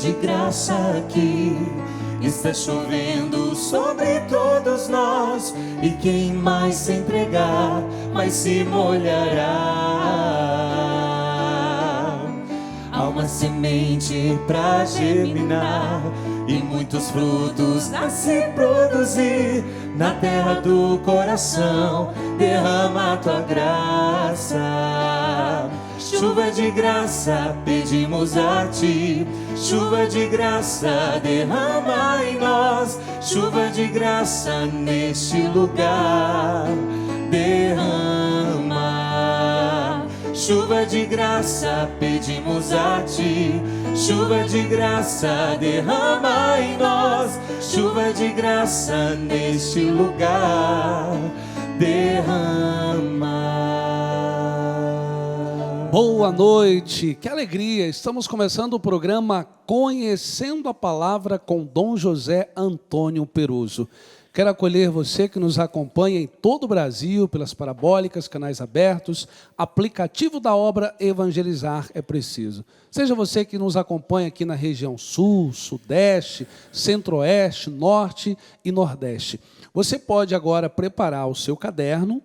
de graça aqui. Está chovendo sobre todos nós, e quem mais se entregar, mais se molhará. Há uma semente pra germinar e muitos frutos a se produzir. Na terra do coração derrama a tua graça. Chuva de graça pedimos a ti, chuva de graça derrama em nós, chuva de graça neste lugar derrama. Chuva de graça pedimos a ti, chuva de graça derrama em nós, chuva de graça neste lugar derrama. Boa noite, que alegria! Estamos começando o programa Conhecendo a Palavra com Dom José Antônio Peruso. Quero acolher você que nos acompanha em todo o Brasil, pelas parabólicas, canais abertos, aplicativo da obra Evangelizar é Preciso. Seja você que nos acompanha aqui na região Sul, Sudeste, Centro-Oeste, Norte e Nordeste. Você pode agora preparar o seu caderno,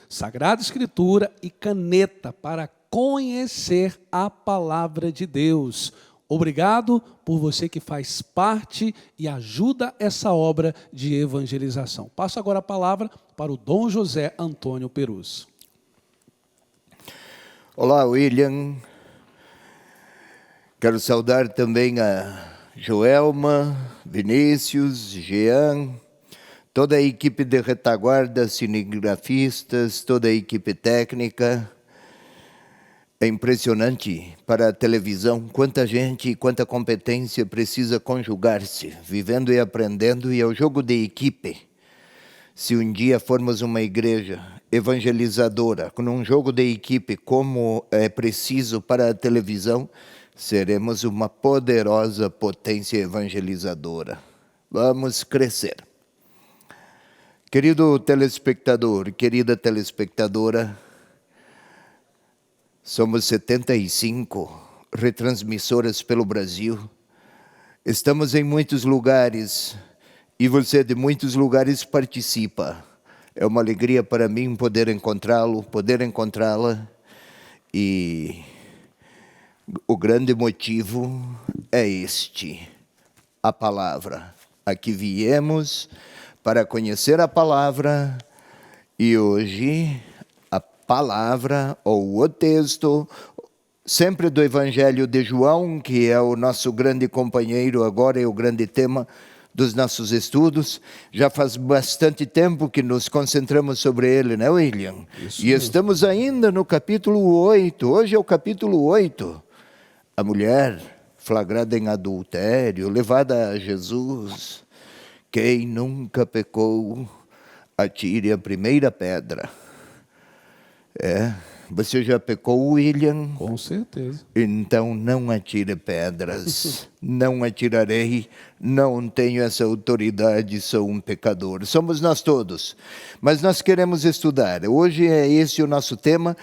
Sagrada Escritura e caneta para conhecer a Palavra de Deus. Obrigado por você que faz parte e ajuda essa obra de evangelização. Passo agora a palavra para o Dom José Antônio Peruso. Olá, William. Quero saudar também a Joelma, Vinícius, Jean, toda a equipe de retaguarda, cinegrafistas, toda a equipe técnica. É impressionante para a televisão quanta gente e quanta competência precisa conjugar-se, vivendo e aprendendo, e é o jogo de equipe. Se um dia formos uma igreja evangelizadora, com um jogo de equipe como é preciso para a televisão, seremos uma poderosa potência evangelizadora. Vamos crescer. Querido telespectador, querida telespectadora, somos 75 retransmissoras pelo Brasil. Estamos em muitos lugares e você de muitos lugares participa. É uma alegria para mim poder encontrá-lo, poder encontrá-la. E o grande motivo é este, a palavra. Aqui viemos para conhecer a palavra e hoje a palavra ou o texto, sempre do Evangelho de João, que é o nosso grande companheiro agora, é o grande tema dos nossos estudos. Já faz bastante tempo que nos concentramos sobre ele, né, William? Isso e mesmo. Estamos ainda no capítulo 8, hoje é o capítulo 8. A mulher flagrada em adultério, levada a Jesus. Quem nunca pecou, atire a primeira pedra. Você já pecou, William? Com certeza. Então não atire pedras. Não atirarei, não tenho essa autoridade, sou um pecador. Somos nós todos. Mas nós queremos estudar. Hoje é esse o nosso tema,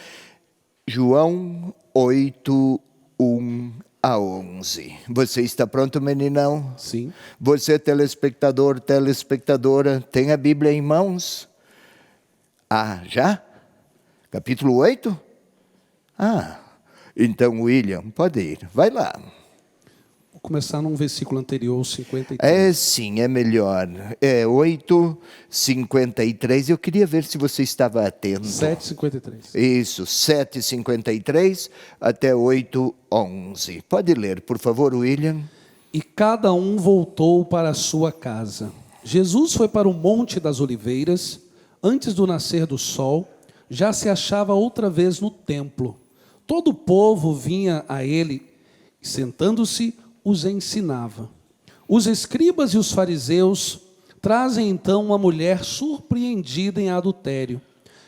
João 8, 1 a 11. Você está pronto, meninão? Sim. Você, telespectador, telespectadora, tem a Bíblia em mãos? Já? Capítulo 8? Então, William, pode ir. Vai lá. Vou começar num versículo anterior, 53. Sim, é melhor. 8, 53. Eu queria ver se você estava atento. 7:53. Isso, 7:53 até 8:11. Pode ler, por favor, William. E cada um voltou para a sua casa. Jesus foi para o Monte das Oliveiras. Antes do nascer do sol, já se achava outra vez no templo. Todo o povo vinha a ele e, sentando-se, os ensinava. Os escribas e os fariseus trazem então uma mulher surpreendida em adultério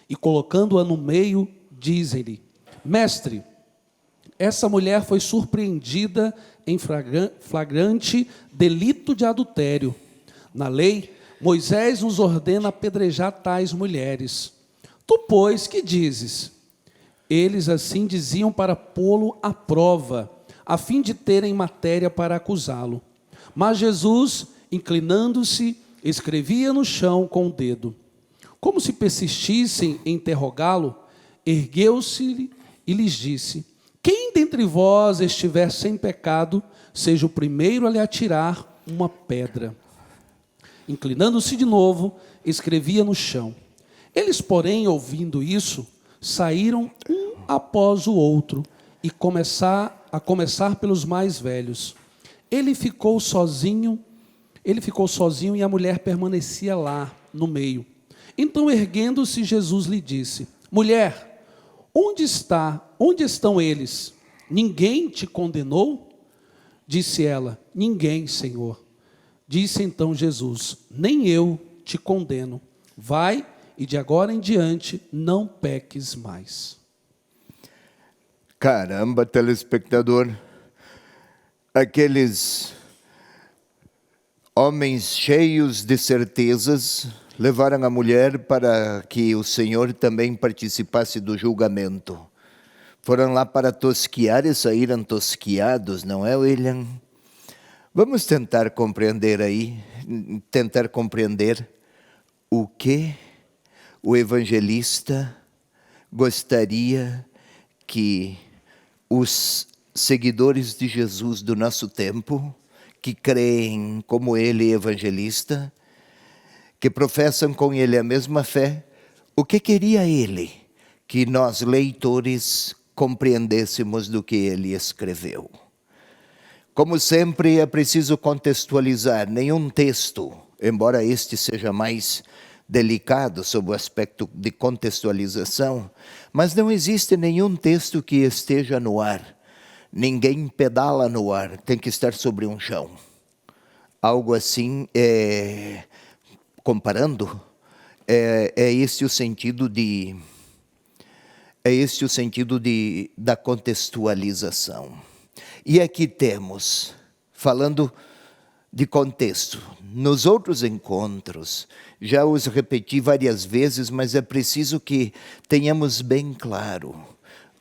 e, colocando-a no meio, dizem-lhe: Mestre, essa mulher foi surpreendida em flagrante delito de adultério. Na lei, Moisés nos ordena apedrejar tais mulheres. Tu, pois, que dizes? Eles assim diziam para pô-lo à prova, a fim de terem matéria para acusá-lo. Mas Jesus, inclinando-se, escrevia no chão com o dedo. Como se persistissem em interrogá-lo, ergueu-se e lhes disse: quem dentre vós estiver sem pecado, seja o primeiro a lhe atirar uma pedra. Inclinando-se de novo, escrevia no chão. Eles, porém, ouvindo isso, saíram um após o outro, e a começar pelos mais velhos. Ele ficou sozinho e a mulher permanecia lá, no meio. Então, erguendo-se, Jesus lhe disse: mulher, onde estão eles? Ninguém te condenou? Disse ela: ninguém, Senhor. Disse então Jesus: nem eu te condeno. Vai e de agora em diante não peques mais. Caramba, telespectador, aqueles homens cheios de certezas levaram a mulher para que o Senhor também participasse do julgamento. Foram lá para tosquiar e saíram tosquiados, não é, William? Vamos tentar compreender o que o evangelista gostaria que os seguidores de Jesus do nosso tempo, que creem como ele, evangelista, que professam com ele a mesma fé, o que queria ele que nós, leitores, compreendêssemos do que ele escreveu. Como sempre, é preciso contextualizar. Nenhum texto, embora este seja mais delicado sob o aspecto de contextualização, mas não existe nenhum texto que esteja no ar. Ninguém pedala no ar, tem que estar sobre um chão. Algo assim, comparando, é esse o sentido da contextualização. E aqui temos, falando de contexto, nos outros encontros, já os repeti várias vezes, mas é preciso que tenhamos bem claro,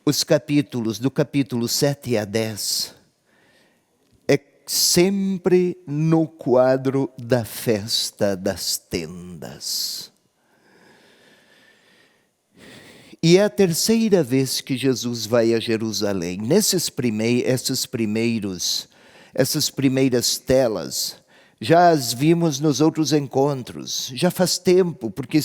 os capítulos, do capítulo 7 a 10, é sempre no quadro da festa das tendas. E é a terceira vez que Jesus vai a Jerusalém. Essas primeiras telas, já as vimos nos outros encontros. Já faz tempo, porque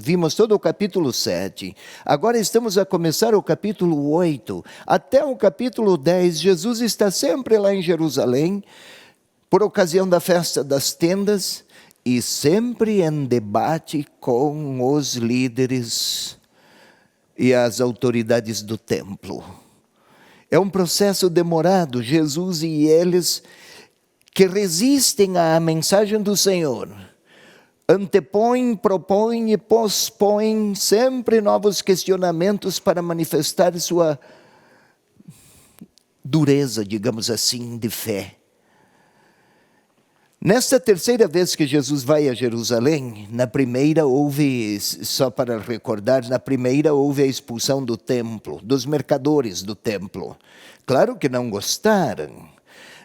vimos todo o capítulo 7. Agora estamos a começar o capítulo 8. Até o capítulo 10, Jesus está sempre lá em Jerusalém, por ocasião da festa das tendas, e sempre em debate com os líderes e as autoridades do templo. É um processo demorado, Jesus e eles que resistem à mensagem do Senhor, antepõem, propõem e pospõem sempre novos questionamentos para manifestar sua dureza, digamos assim, de fé. Nesta terceira vez que Jesus vai a Jerusalém, na primeira houve, só para recordar, houve a expulsão do templo, dos mercadores do templo. Claro que não gostaram.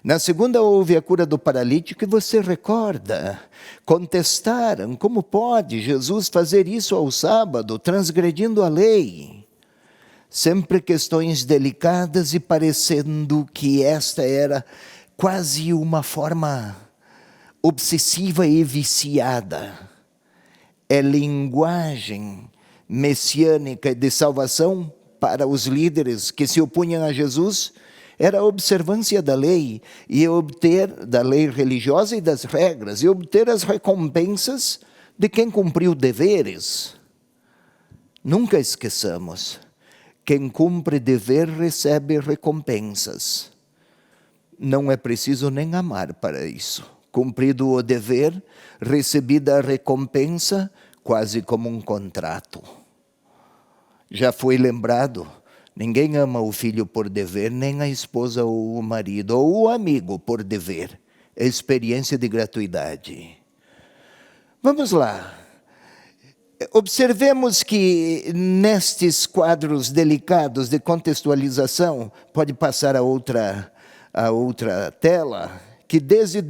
Na segunda houve a cura do paralítico, e você recorda, contestaram, como pode Jesus fazer isso ao sábado, transgredindo a lei? Sempre questões delicadas e parecendo que esta era quase uma forma obsessiva e viciada. É linguagem messiânica de salvação para os líderes que se opunham a Jesus, era a observância da lei, e obter da lei religiosa e das regras, e obter as recompensas de quem cumpriu deveres. Nunca esqueçamos, quem cumpre dever recebe recompensas. Não é preciso nem amar para isso. Cumprido o dever, recebida a recompensa, quase como um contrato. Já foi lembrado, ninguém ama o filho por dever, nem a esposa ou o marido, ou o amigo por dever. É experiência de gratuidade. Vamos lá. Observemos que nestes quadros delicados de contextualização, pode passar a outra a outra tela, que desde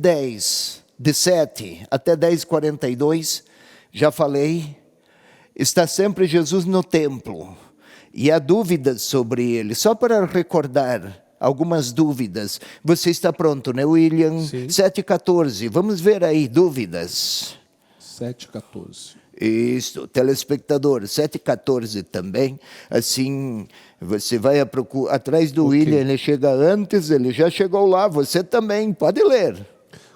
7 até 10:42, já falei, está sempre Jesus no templo. E há dúvidas sobre ele. Só para recordar algumas dúvidas. Você está pronto, né, William? Sim. 7:14. Vamos ver aí, dúvidas. 7:14. Isso, telespectador, 7:14 também. Assim, você vai atrás do William, ele chega antes, ele já chegou lá. Você também, pode ler.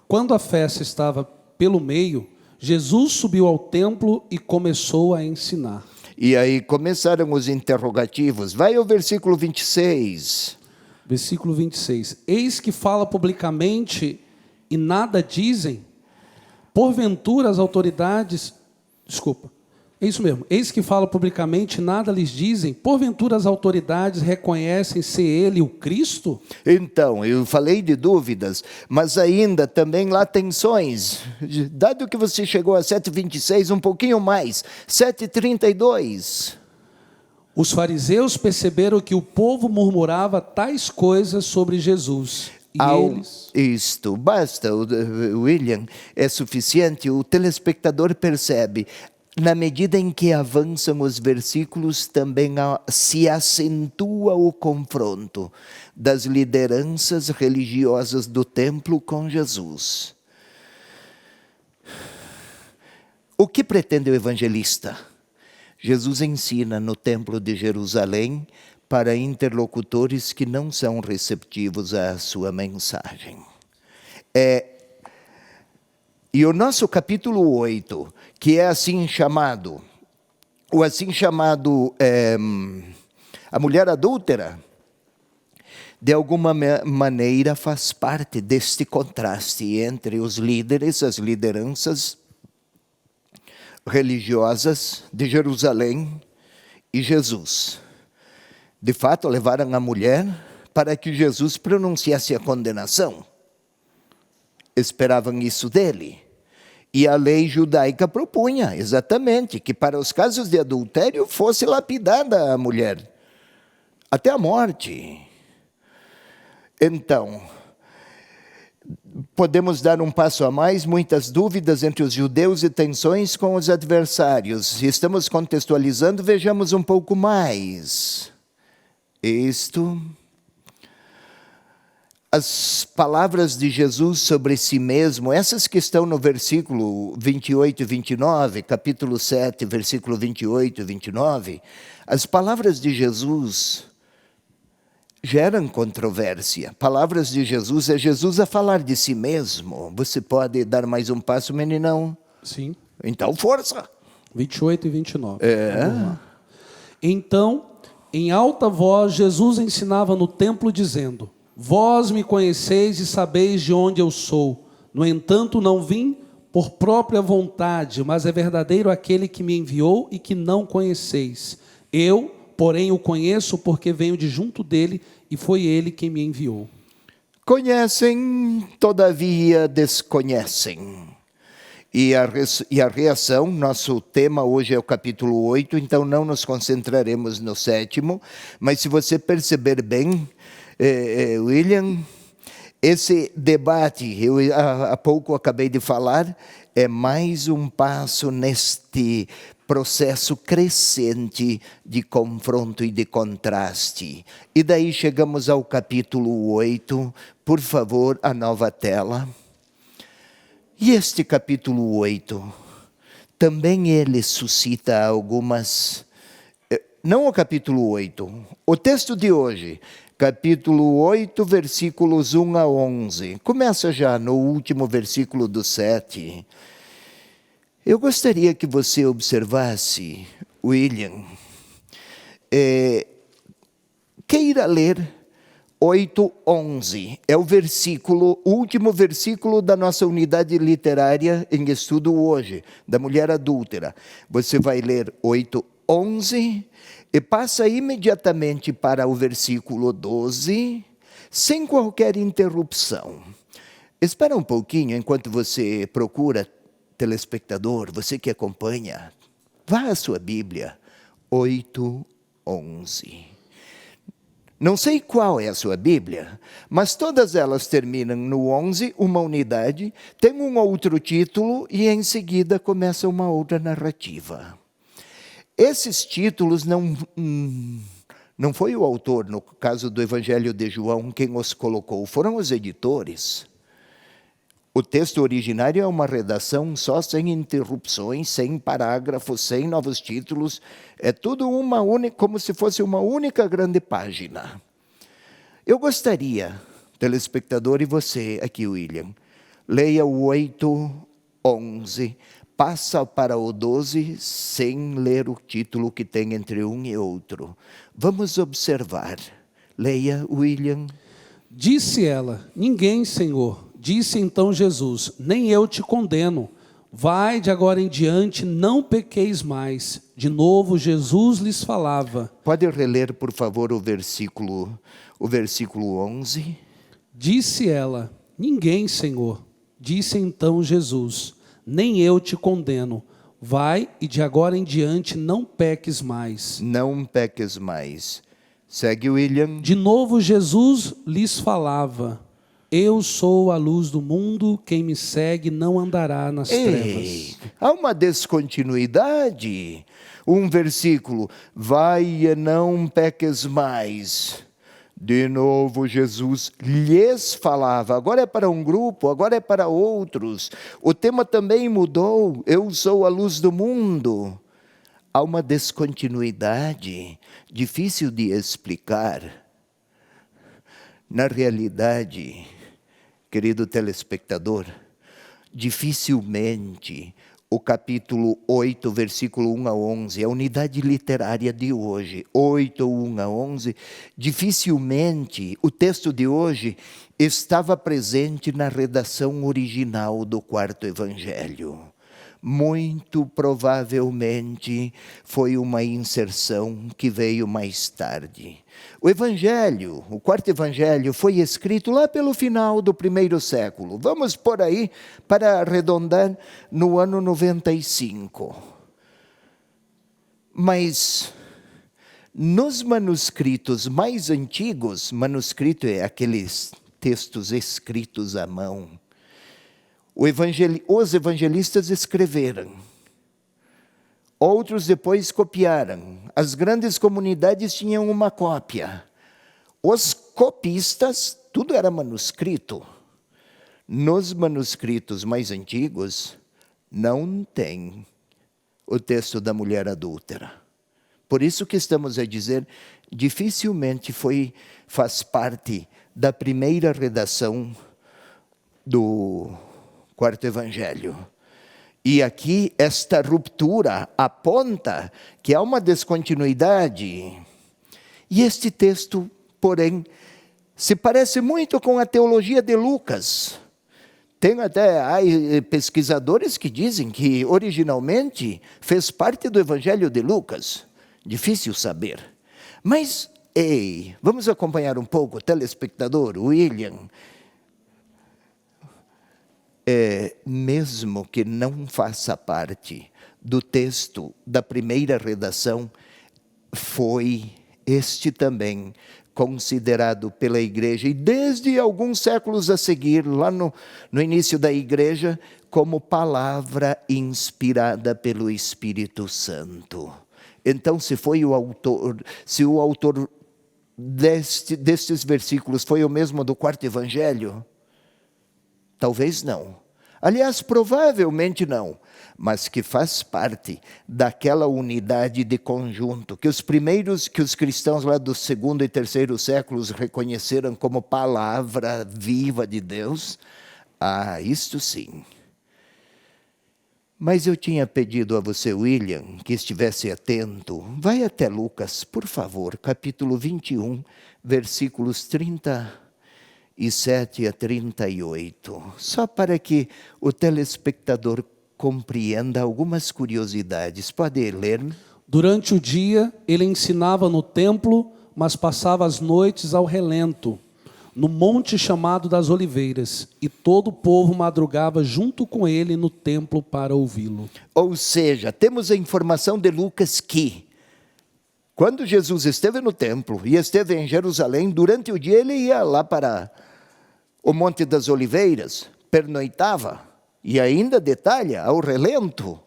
Quando a festa estava pelo meio, Jesus subiu ao templo e começou a ensinar. E aí começaram os interrogativos. Vai ao versículo 26. Versículo 26. Eis que fala publicamente e nada dizem. Porventura as autoridades... Desculpa. É isso mesmo. Eis que fala publicamente e nada lhes dizem. Porventura as autoridades reconhecem ser ele o Cristo? Então, eu falei de dúvidas, mas ainda também lá tensões. Dado que você chegou a 7:26, um pouquinho mais. 7:32. Os fariseus perceberam que o povo murmurava tais coisas sobre Jesus. E eles... Isto, basta, William, é suficiente. O telespectador percebe. Na medida em que avançam os versículos, também se acentua o confronto das lideranças religiosas do templo com Jesus. O que pretende o evangelista? Jesus ensina no templo de Jerusalém para interlocutores que não são receptivos à sua mensagem. E o nosso capítulo 8, que é assim chamado, a mulher adúltera, de alguma maneira faz parte deste contraste entre os líderes, as lideranças religiosas de Jerusalém e Jesus. De fato, levaram a mulher para que Jesus pronunciasse a condenação. Esperavam isso dele. E a lei judaica propunha, exatamente, que para os casos de adultério fosse lapidada a mulher, até a morte. Então, podemos dar um passo a mais, muitas dúvidas entre os judeus e tensões com os adversários. Estamos contextualizando, vejamos um pouco mais. As palavras de Jesus sobre si mesmo, essas que estão no versículo 28 e 29, capítulo 7, versículo 28 e 29, as palavras de Jesus geram controvérsia. Palavras de Jesus é Jesus a falar de si mesmo. Você pode dar mais um passo, meninão? Sim. Então, força! 28 e 29. Então, em alta voz, Jesus ensinava no templo, dizendo: Vós me conheceis e sabeis de onde eu sou. No entanto, não vim por própria vontade, mas é verdadeiro aquele que me enviou e que não conheceis. Eu, porém, o conheço porque venho de junto dele e foi ele quem me enviou. Conhecem, todavia desconhecem. E a reação, nosso tema hoje é o capítulo 8, então não nos concentraremos no 7º, mas se você perceber bem, William, esse debate, eu há pouco acabei de falar, é mais um passo neste processo crescente de confronto e de contraste. E daí chegamos ao capítulo 8, por favor, a nova tela. E este capítulo 8, também ele suscita algumas... Não o capítulo 8, o texto de hoje, capítulo 8, versículos 1 a 11. Começa já no último versículo do 7. Eu gostaria que você observasse, William, queira ler 8:11. É o último versículo da nossa unidade literária em estudo hoje, da mulher adúltera. Você vai ler 8:11 e passa imediatamente para o versículo 12, sem qualquer interrupção. Espera um pouquinho enquanto você procura, telespectador, você que acompanha. Vá à sua Bíblia, 8:11. Não sei qual é a sua Bíblia, mas todas elas terminam no 11, uma unidade, tem um outro título e em seguida começa uma outra narrativa. Esses títulos não foi o autor, no caso do Evangelho de João, quem os colocou, foram os editores. O texto originário é uma redação só, sem interrupções, sem parágrafos, sem novos títulos. É tudo uma única, como se fosse uma única grande página. Eu gostaria, telespectador, e você aqui, William, leia o 8, 11, passa para o 12, sem ler o título que tem entre um e outro. Vamos observar. Leia, William. Disse ela: ninguém, Senhor. Disse então Jesus: nem eu te condeno. Vai de agora em diante, não pequeis mais. De novo Jesus lhes falava. Pode reler, por favor, o versículo 11. Disse ela: ninguém, Senhor. Disse então Jesus: nem eu te condeno. Vai e de agora em diante não peques mais. Não peques mais. Segue, William. De novo Jesus lhes falava. Eu sou a luz do mundo, quem me segue não andará nas trevas. Há uma descontinuidade. Um versículo, vai e não peques mais. De novo Jesus lhes falava, agora é para um grupo, agora é para outros. O tema também mudou, eu sou a luz do mundo. Há uma descontinuidade, difícil de explicar. Na realidade, querido telespectador, dificilmente o capítulo 8, versículo 1 a 11, a unidade literária de hoje, 8, 1 a 11, dificilmente o texto de hoje estava presente na redação original do quarto evangelho. Muito provavelmente foi uma inserção que veio mais tarde. O evangelho, o quarto evangelho, foi escrito lá pelo final do primeiro século. Vamos por aí para arredondar no ano 95. Mas nos manuscritos mais antigos, manuscrito é aqueles textos escritos à mão, os evangelistas escreveram, outros depois copiaram. As grandes comunidades tinham uma cópia. Os copistas, tudo era manuscrito. Nos manuscritos mais antigos, não tem o texto da mulher adúltera. Por isso que estamos a dizer, dificilmente faz parte da primeira redação do quarto evangelho. E aqui esta ruptura aponta que há uma descontinuidade. E este texto, porém, se parece muito com a teologia de Lucas. Tem até pesquisadores que dizem que originalmente fez parte do evangelho de Lucas. Difícil saber. Mas, vamos acompanhar um pouco, telespectador, William. Mesmo que não faça parte do texto da primeira redação, foi este também considerado pela igreja, e desde alguns séculos a seguir, lá no início da igreja, como palavra inspirada pelo Espírito Santo. Então, se o autor destes versículos foi o mesmo do quarto evangelho, talvez não. Aliás, provavelmente não. Mas que faz parte daquela unidade de conjunto que os cristãos lá do segundo e terceiro séculos reconheceram como palavra viva de Deus. Isto sim. Mas eu tinha pedido a você, William, que estivesse atento. Vai até Lucas, por favor, capítulo 21, versículos 37 a 38, só para que o telespectador compreenda algumas curiosidades. Pode ler? Durante o dia, ele ensinava no templo, mas passava as noites ao relento, no monte chamado das Oliveiras, e todo o povo madrugava junto com ele no templo para ouvi-lo. Ou seja, temos a informação de Lucas que Quando Jesus esteve no templo e esteve em Jerusalém, durante o dia ele ia lá para o Monte das Oliveiras, pernoitava, e ainda detalha, ao relento,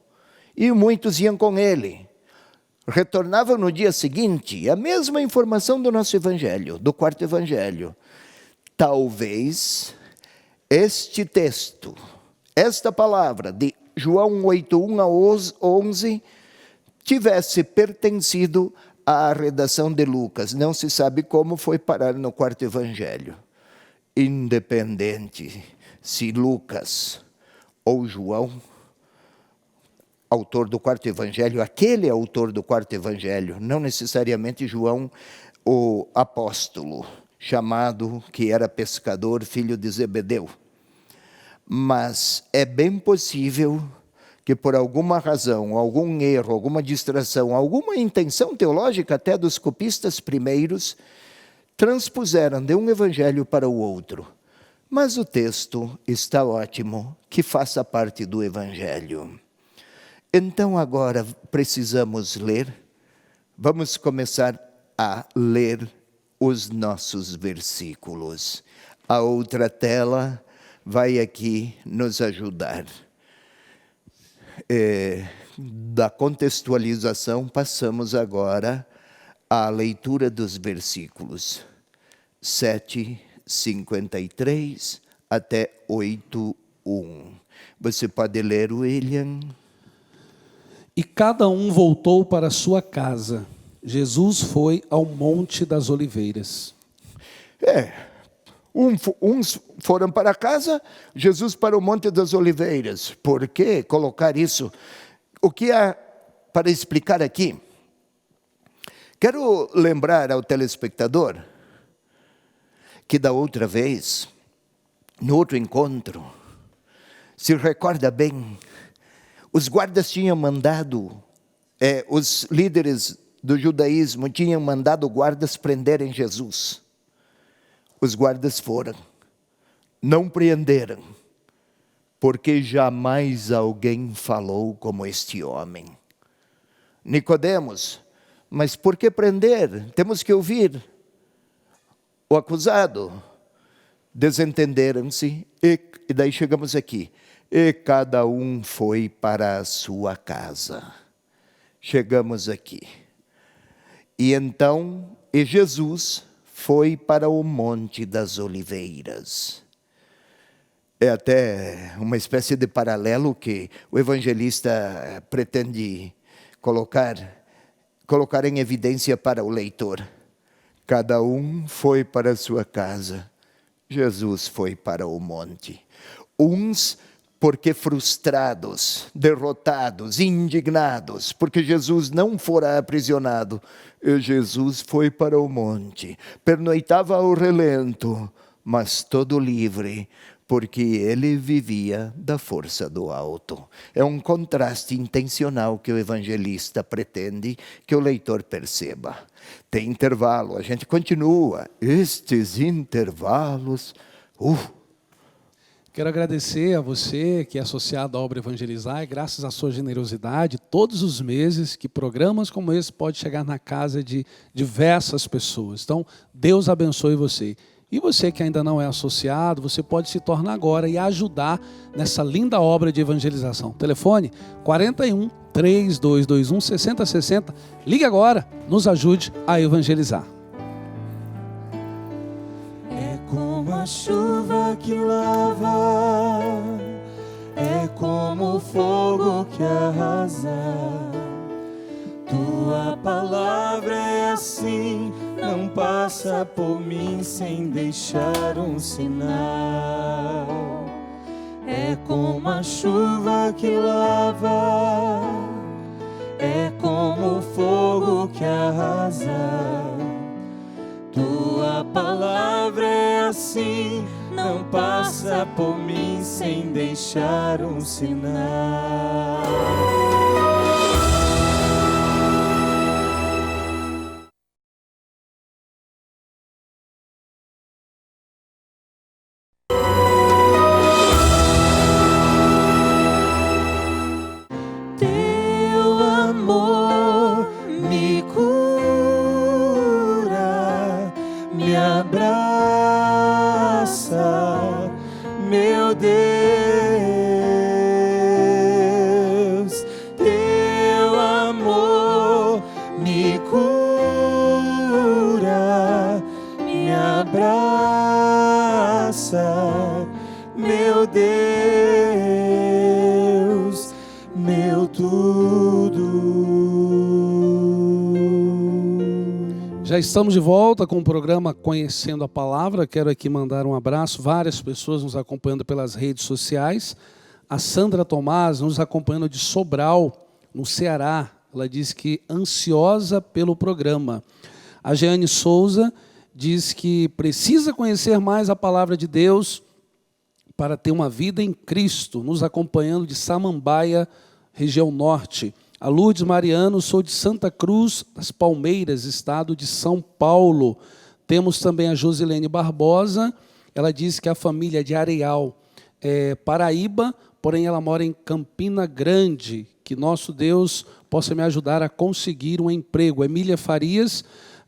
e muitos iam com ele. Retornavam no dia seguinte, a mesma informação do nosso evangelho, do quarto evangelho. Talvez este texto, esta palavra de João 8:1 a 11, tivesse pertencido à redação de Lucas. Não se sabe como foi parar no quarto evangelho. Independente se Lucas ou João, autor do quarto evangelho, aquele autor do quarto evangelho, não necessariamente João, o apóstolo, chamado, que era pescador, filho de Zebedeu. Mas é bem possível que por alguma razão, algum erro, alguma distração, alguma intenção teológica até dos copistas primeiros, transpuseram de um evangelho para o outro. Mas o texto está ótimo, que faça parte do evangelho. Então agora precisamos ler, vamos começar a ler os nossos versículos. A outra tela vai aqui nos ajudar. Da contextualização, passamos agora à leitura dos versículos 7:53 até 8:1. Você pode ler, William? E cada um voltou para sua casa. Jesus foi ao Monte das Oliveiras. Uns foram para casa, Jesus para o Monte das Oliveiras. Por que colocar isso? O que há para explicar aqui? Quero lembrar ao telespectador que da outra vez, no outro encontro, se recorda bem, os guardas tinham mandado, os líderes do judaísmo tinham mandado guardas prenderem Jesus. Os guardas foram, não prenderam, porque jamais alguém falou como este homem. Nicodemos, mas por que prender? Temos que ouvir o acusado. Desentenderam-se, e daí chegamos aqui. E cada um foi para a sua casa. Chegamos aqui. E então, Jesus foi para o Monte das Oliveiras. É até uma espécie de paralelo que o evangelista pretende colocar em evidência para o leitor. Cada um foi para a sua casa. Jesus foi para o monte. Uns porque frustrados, derrotados, indignados, porque Jesus não fora aprisionado. E Jesus foi para o monte, pernoitava ao relento, mas todo livre, porque ele vivia da força do alto. É um contraste intencional que o evangelista pretende que o leitor perceba. Tem intervalo, a gente continua. Estes intervalos... Quero agradecer a você que é associado à obra Evangelizar, e graças à sua generosidade, todos os meses que programas como esse podem chegar na casa de diversas pessoas. Então, Deus abençoe você. E você que ainda não é associado, você pode se tornar agora e ajudar nessa linda obra de evangelização. Telefone 41 3221 6060. Ligue agora, nos ajude a evangelizar. É como a chuva que lava, é como o fogo que arrasa. Tua palavra é assim, não passa por mim sem deixar um sinal. É como a chuva que lava, é como o fogo que arrasa. Tua palavra é assim, não passa por mim sem deixar um sinal. Teu amor me cura. Já estamos de volta com o programa Conhecendo a Palavra. Quero aqui mandar um abraço, várias pessoas nos acompanhando pelas redes sociais. A Sandra Tomás nos acompanhando de Sobral, no Ceará. Ela diz que ansiosa pelo programa. A Jeane Souza diz que precisa conhecer mais a Palavra de Deus para ter uma vida em Cristo, nos acompanhando de Samambaia, região norte. A Lourdes Mariano, sou de Santa Cruz das Palmeiras, estado de São Paulo. Temos também a Josilene Barbosa, ela diz que a família é de Areal, Paraíba, porém ela mora em Campina Grande. Que nosso Deus possa me ajudar a conseguir um emprego. Emília Farias,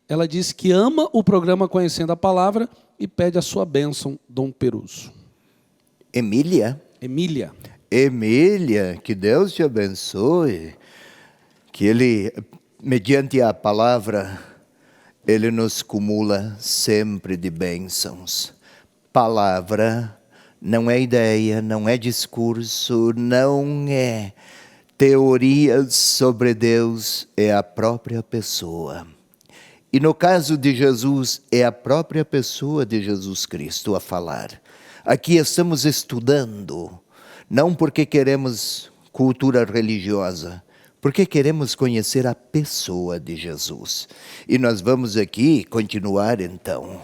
ela diz que ama o programa Conhecendo a Palavra e pede a sua bênção, Dom Peruso. Emília? Emília, que Deus te abençoe. Que Ele, mediante a palavra, Ele nos cumula sempre de bênçãos. Palavra não é ideia, não é discurso, não é teorias sobre Deus, é a própria pessoa. E no caso de Jesus, é a própria pessoa de Jesus Cristo a falar. Aqui estamos estudando, não porque queremos cultura religiosa, porque queremos conhecer a pessoa de Jesus. E nós vamos aqui continuar então.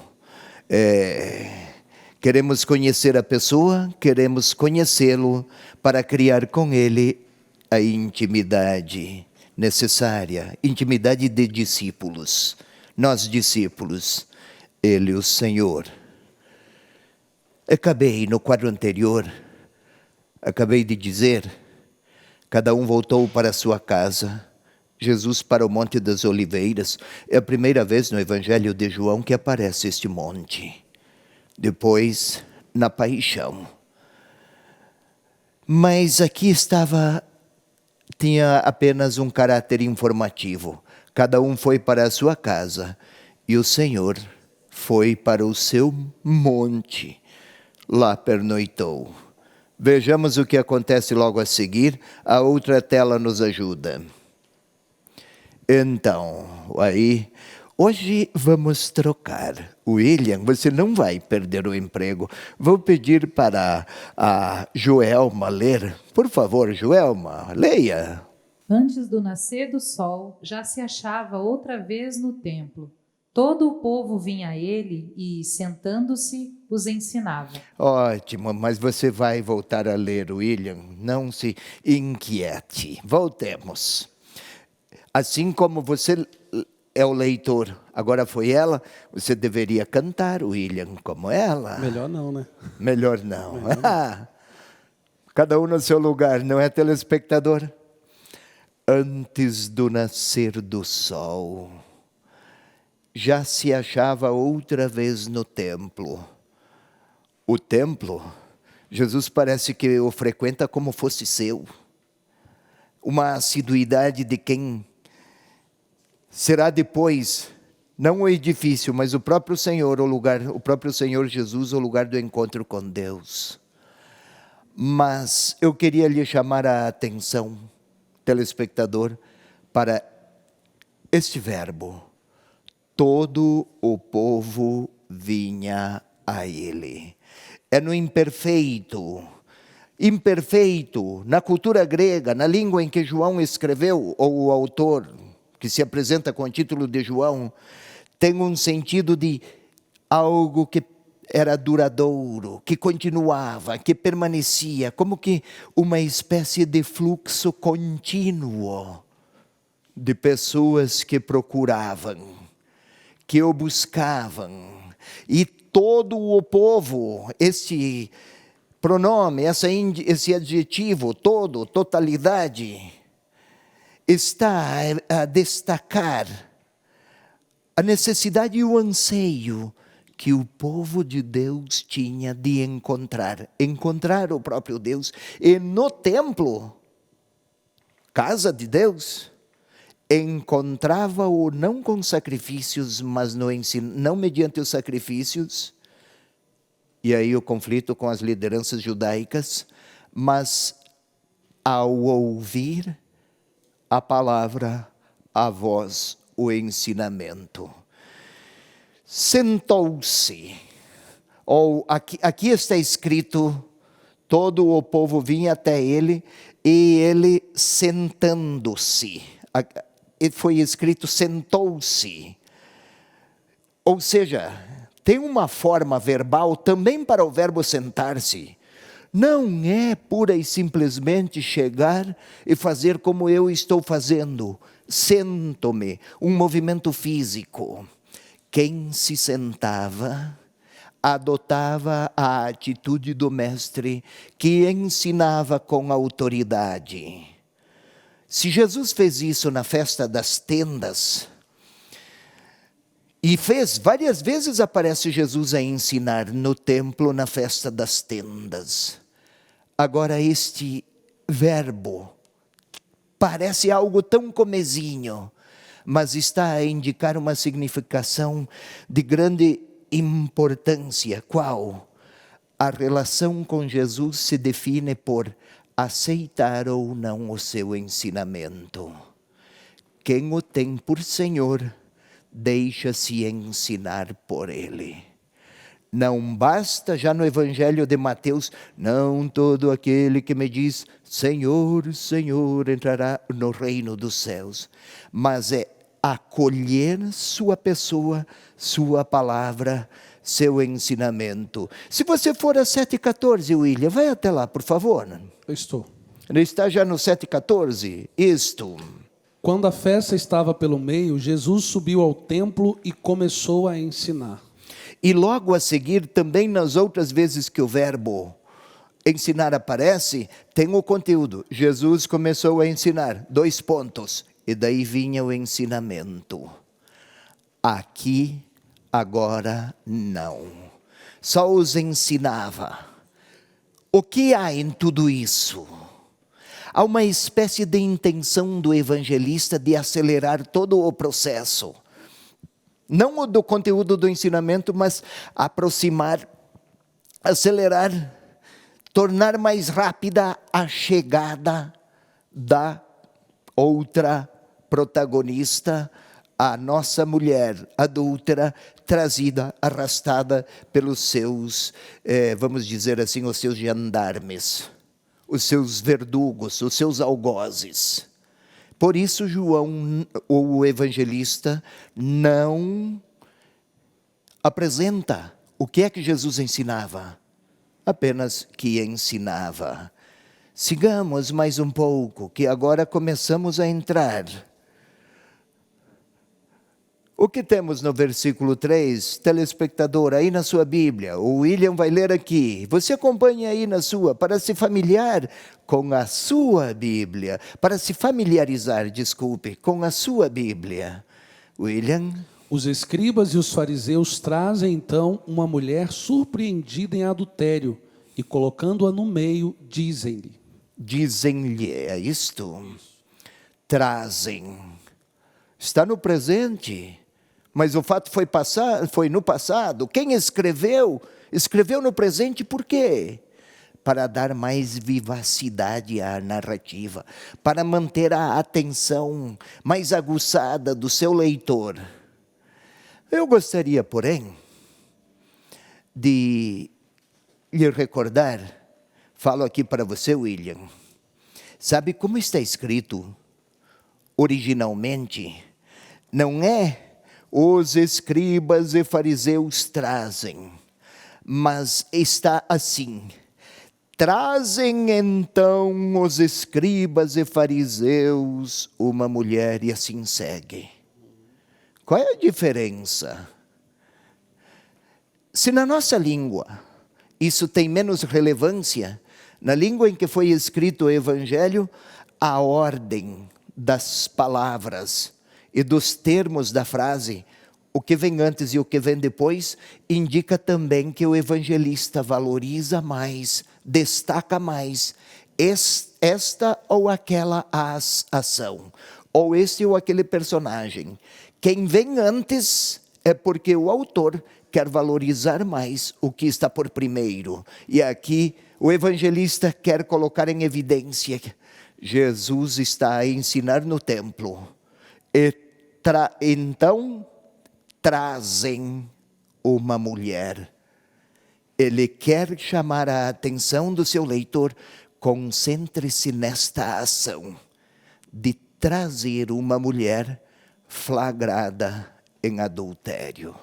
Queremos conhecer a pessoa, queremos conhecê-lo para criar com ele a intimidade necessária, intimidade de discípulos. Nós discípulos, ele o Senhor. Acabei no quadro anterior, acabei de dizer, cada um voltou para a sua casa, Jesus para o Monte das Oliveiras. É a primeira vez no Evangelho de João que aparece este monte. Depois, na paixão. Mas aqui tinha apenas um caráter informativo. Cada um foi para a sua casa e o Senhor foi para o seu monte. Lá pernoitou. Vejamos o que acontece logo a seguir. A outra tela nos ajuda. Então, aí, hoje vamos trocar. William, você não vai perder o emprego. Vou pedir para a Joelma ler. Por favor, Joelma, leia. Antes do nascer do sol, já se achava outra vez no templo. Todo o povo vinha a ele e, sentando-se, os ensinava. Ótimo, mas você vai voltar a ler, William. Não se inquiete. Voltemos. Assim como você é o leitor, agora foi ela, você deveria cantar, William, como ela. Melhor não, né? Melhor não. Cada um no seu lugar, não é, telespectador? Antes do nascer do sol, já se achava outra vez no templo. O templo, Jesus parece que o frequenta como fosse seu. Uma assiduidade de quem será depois, não o edifício, mas o próprio Senhor, o próprio Senhor Jesus, o lugar do encontro com Deus. Mas eu queria lhe chamar a atenção, telespectador, para este verbo. Todo o povo vinha a ele. É no imperfeito. Imperfeito, na cultura grega, na língua em que João escreveu, ou o autor, que se apresenta com o título de João, tem um sentido de algo que era duradouro, que continuava, que permanecia, como que uma espécie de fluxo contínuo de pessoas que procuravam, que o buscavam, e todo o povo, esse pronome, esse adjetivo, todo, totalidade, está a destacar a necessidade e o anseio que o povo de Deus tinha de encontrar o próprio Deus. E no templo, casa de Deus, encontrava-o não com sacrifícios, mas no ensino, não mediante os sacrifícios, e aí o conflito com as lideranças judaicas, mas ao ouvir a palavra, a voz, o ensinamento. sentou-se. Ou aqui está escrito, todo o povo vinha até ele e ele sentando-se. Foi escrito sentou-se. Ou seja, tem uma forma verbal também para o verbo sentar-se. Não é pura e simplesmente chegar e fazer como eu estou fazendo. Sento-me, um movimento físico. Quem se sentava adotava a atitude do mestre que ensinava com autoridade. Se Jesus fez isso na festa das tendas, e fez várias vezes, aparece Jesus a ensinar no templo na festa das tendas. Agora este verbo parece algo tão comezinho, mas está a indicar uma significação de grande importância. Qual? A relação com Jesus se define por aceitar ou não o seu ensinamento. Quem o tem por Senhor, deixa-se ensinar por Ele. Não basta, já no Evangelho de Mateus, não todo aquele que me diz, Senhor, Senhor, entrará no reino dos céus. Mas é acolher sua pessoa, sua palavra, seu ensinamento. Se você for a 7,14, William, vai até lá, por favor. Eu estou. Ele está já no 7,14? Isto. Quando a festa estava pelo meio, Jesus subiu ao templo e começou a ensinar. E logo a seguir, também nas outras vezes que o verbo ensinar aparece, tem o conteúdo. Jesus começou a ensinar, 2 pontos. E daí vinha o ensinamento. Aqui, agora, não. Só os ensinava. O que há em tudo isso? Há uma espécie de intenção do evangelista de acelerar todo o processo. Não o do conteúdo do ensinamento, mas aproximar, acelerar, tornar mais rápida a chegada da outra protagonista, a nossa mulher adúltera, trazida, arrastada pelos seus, vamos dizer assim, os seus gendarmes, os seus verdugos, os seus algozes. Por isso João, o evangelista, não apresenta o que é que Jesus ensinava, apenas que ensinava. Sigamos mais um pouco, que agora começamos a entrar. O que temos no versículo 3, telespectador, aí na sua Bíblia, o William vai ler aqui. Você acompanhe aí na sua, para se familiar com a sua Bíblia, para se familiarizar, desculpe, com a sua Bíblia. William? Os escribas e os fariseus trazem então uma mulher surpreendida em adultério e colocando-a no meio, dizem-lhe. Dizem-lhe, é isto? Trazem. Está no presente. Mas o fato foi no passado. Quem escreveu? Escreveu no presente por quê? Para dar mais vivacidade à narrativa, para manter a atenção mais aguçada do seu leitor. Eu gostaria, porém, de lhe recordar, falo aqui para você, William, sabe como está escrito originalmente? Não é os escribas e fariseus trazem, mas está assim: trazem então os escribas e fariseus uma mulher, e assim segue. Qual é a diferença? Se na nossa língua isso tem menos relevância, na língua em que foi escrito o Evangelho, a ordem das palavras e dos termos da frase, o que vem antes e o que vem depois, indica também que o evangelista valoriza mais, destaca mais esta ou aquela ação, ou este ou aquele personagem. Quem vem antes é porque o autor quer valorizar mais o que está por primeiro. E aqui o evangelista quer colocar em evidência que Jesus está a ensinar no templo. E então trazem uma mulher. Ele quer chamar a atenção do seu leitor. Concentre-se nesta ação de trazer uma mulher flagrada em adultério.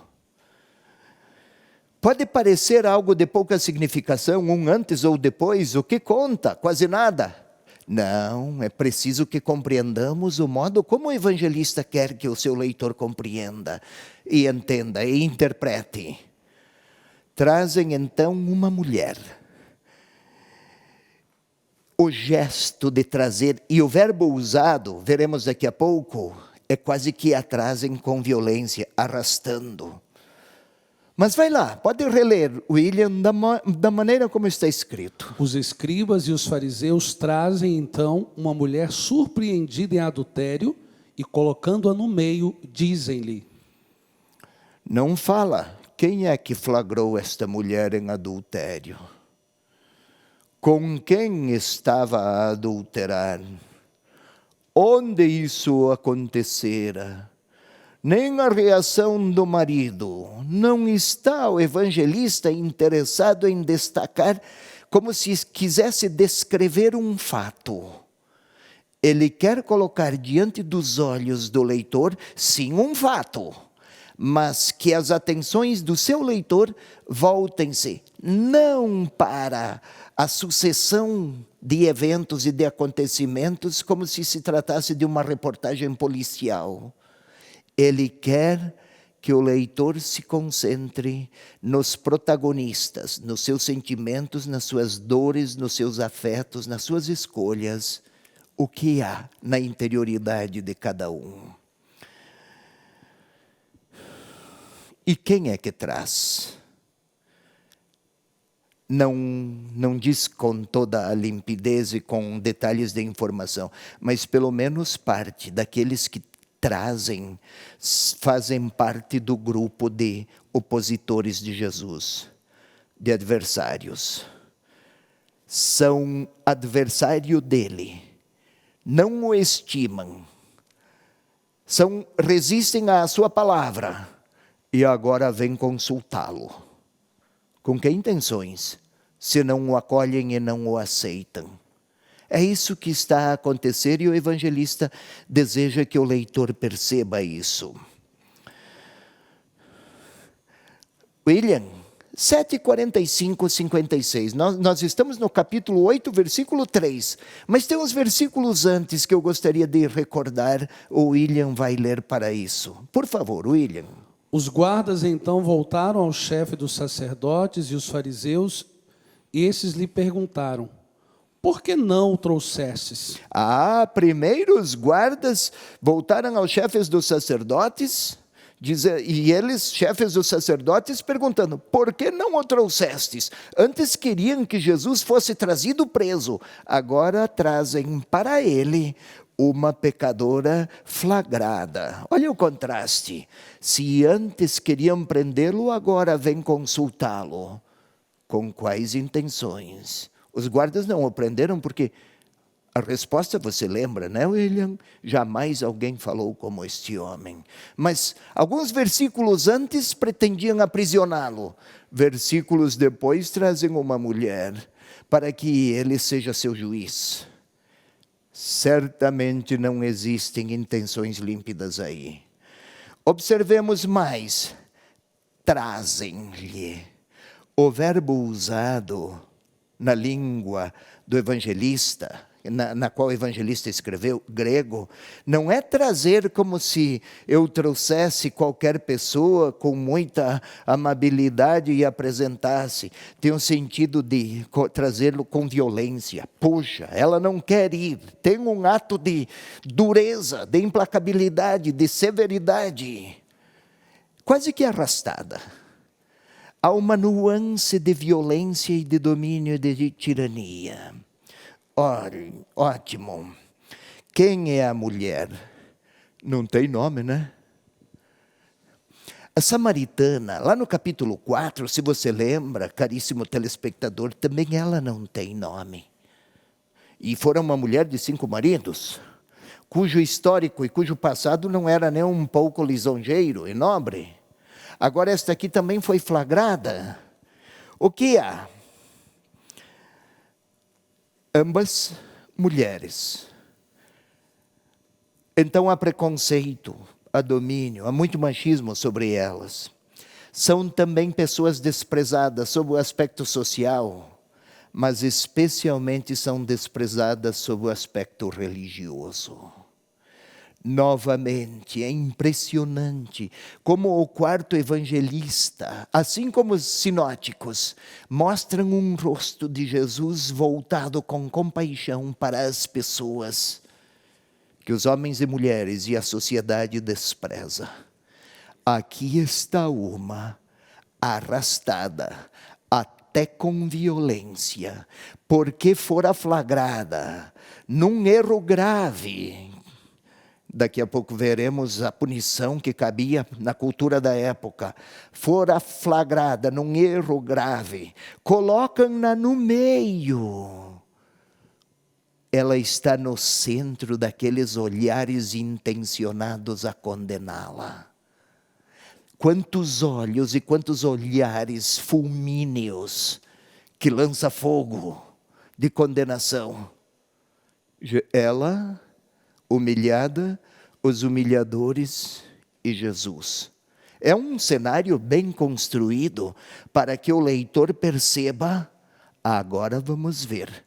Pode parecer algo de pouca significação, um antes ou depois, o que conta? Quase nada. Não, é preciso que compreendamos o modo como o evangelista quer que o seu leitor compreenda, e entenda, e interprete. Trazem então uma mulher. O gesto de trazer, e o verbo usado, veremos daqui a pouco, é quase que a trazem com violência, arrastando. Mas vai lá, pode reler, William, da maneira como está escrito. Os escribas e os fariseus trazem então uma mulher surpreendida em adultério e, colocando-a no meio, dizem-lhe: Não fala, quem é que flagrou esta mulher em adultério? Com quem estava a adulterar? Onde isso acontecera? Nem a reação do marido. Não está o evangelista interessado em destacar como se quisesse descrever um fato. Ele quer colocar diante dos olhos do leitor, sim, um fato, mas que as atenções do seu leitor voltem-se não para a sucessão de eventos e de acontecimentos como se tratasse de uma reportagem policial. Ele quer que o leitor se concentre nos protagonistas, nos seus sentimentos, nas suas dores, nos seus afetos, nas suas escolhas, o que há na interioridade de cada um. E quem é que traz? Não diz com toda a limpidez e com detalhes de informação, mas pelo menos parte daqueles que trazem, fazem parte do grupo de opositores de Jesus, de adversários. São adversário dele, não o estimam, resistem à sua palavra e agora vêm consultá-lo. Com que intenções? Se não o acolhem e não o aceitam. É isso que está a acontecer e o evangelista deseja que o leitor perceba isso. William, 7:45-56. Nós estamos no capítulo 8, versículo 3. Mas tem uns versículos antes que eu gostaria de recordar. O William vai ler para isso. Por favor, William. Os guardas então voltaram ao chefe dos sacerdotes e os fariseus, e esses lhe perguntaram: por que não o trouxestes? Primeiro os guardas voltaram aos chefes dos sacerdotes, e eles, chefes dos sacerdotes, perguntando: por que não o trouxestes? Antes queriam que Jesus fosse trazido preso, agora trazem para ele uma pecadora flagrada. Olha o contraste. Se antes queriam prendê-lo, agora vêm consultá-lo. Com quais intenções? Os guardas não o prenderam porque a resposta você lembra, né, William? Jamais alguém falou como este homem. Mas alguns versículos antes pretendiam aprisioná-lo. Versículos depois trazem uma mulher para que ele seja seu juiz. Certamente não existem intenções límpidas aí. Observemos mais. Trazem-lhe. O verbo usado na língua do evangelista, na qual o evangelista escreveu, grego, não é trazer como se eu trouxesse qualquer pessoa com muita amabilidade e apresentasse. Tem um sentido de trazê-lo com violência. Puxa, ela não quer ir. Tem um ato de dureza, de implacabilidade, de severidade, quase que arrastada. Há uma nuance de violência e de domínio e de tirania. Ora, ótimo. Quem é a mulher? Não tem nome, né? A samaritana, lá no capítulo 4, se você lembra, caríssimo telespectador, também ela não tem nome. E fora uma mulher de 5 maridos, cujo histórico e cujo passado não era nem um pouco lisonjeiro e nobre. Agora esta aqui também foi flagrada. O que há? Ambas mulheres. Então há preconceito, há domínio, há muito machismo sobre elas. São também pessoas desprezadas sob o aspecto social, mas especialmente são desprezadas sob o aspecto religioso. Novamente, é impressionante como o quarto evangelista, assim como os sinóticos, mostram um rosto de Jesus voltado com compaixão para as pessoas que os homens e mulheres e a sociedade despreza. Aqui está uma arrastada até com violência, porque fora flagrada num erro grave. Daqui a pouco veremos a punição que cabia na cultura da época. Fora flagrada num erro grave. Colocam-na no meio. Ela está no centro daqueles olhares intencionados a condená-la. Quantos olhos e quantos olhares fulmíneos que lança fogo de condenação. Ela, humilhada, os humilhadores e Jesus. É um cenário bem construído para que o leitor perceba, agora vamos ver.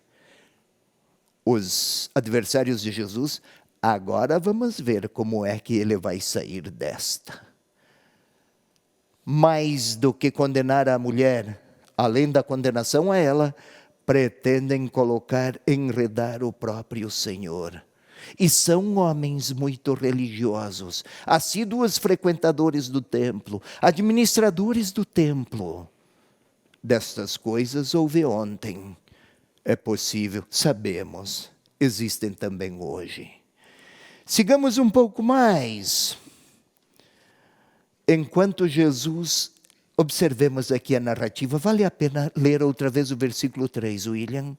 Os adversários de Jesus, agora vamos ver como é que ele vai sair desta. Mais do que condenar a mulher, além da condenação a ela, pretendem enredar o próprio Senhor. E são homens muito religiosos, assíduos frequentadores do templo, administradores do templo. Destas coisas houve ontem. É possível, sabemos, existem também hoje. Sigamos um pouco mais. Enquanto Jesus, observemos aqui a narrativa, vale a pena ler outra vez o versículo 3, William?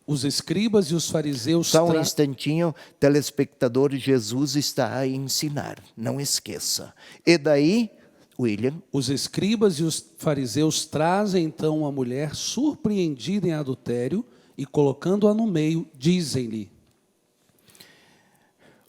Os escribas e os fariseus... Só um instantinho, telespectador, Jesus está a ensinar, não esqueça. E daí, William? Os escribas e os fariseus trazem então a mulher surpreendida em adultério e colocando-a no meio, dizem-lhe.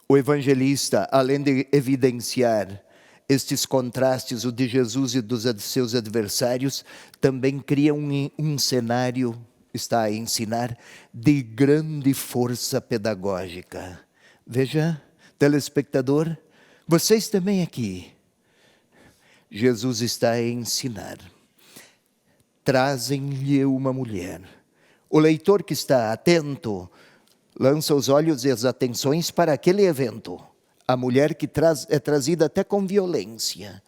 O evangelista, além de evidenciar estes contrastes, o de Jesus e dos seus adversários, também cria um cenário, está a ensinar, de grande força pedagógica. Veja, telespectador, vocês também aqui. Jesus está a ensinar. Trazem-lhe uma mulher. O leitor que está atento lança os olhos e as atenções para aquele evento. A mulher que é trazida até com violência.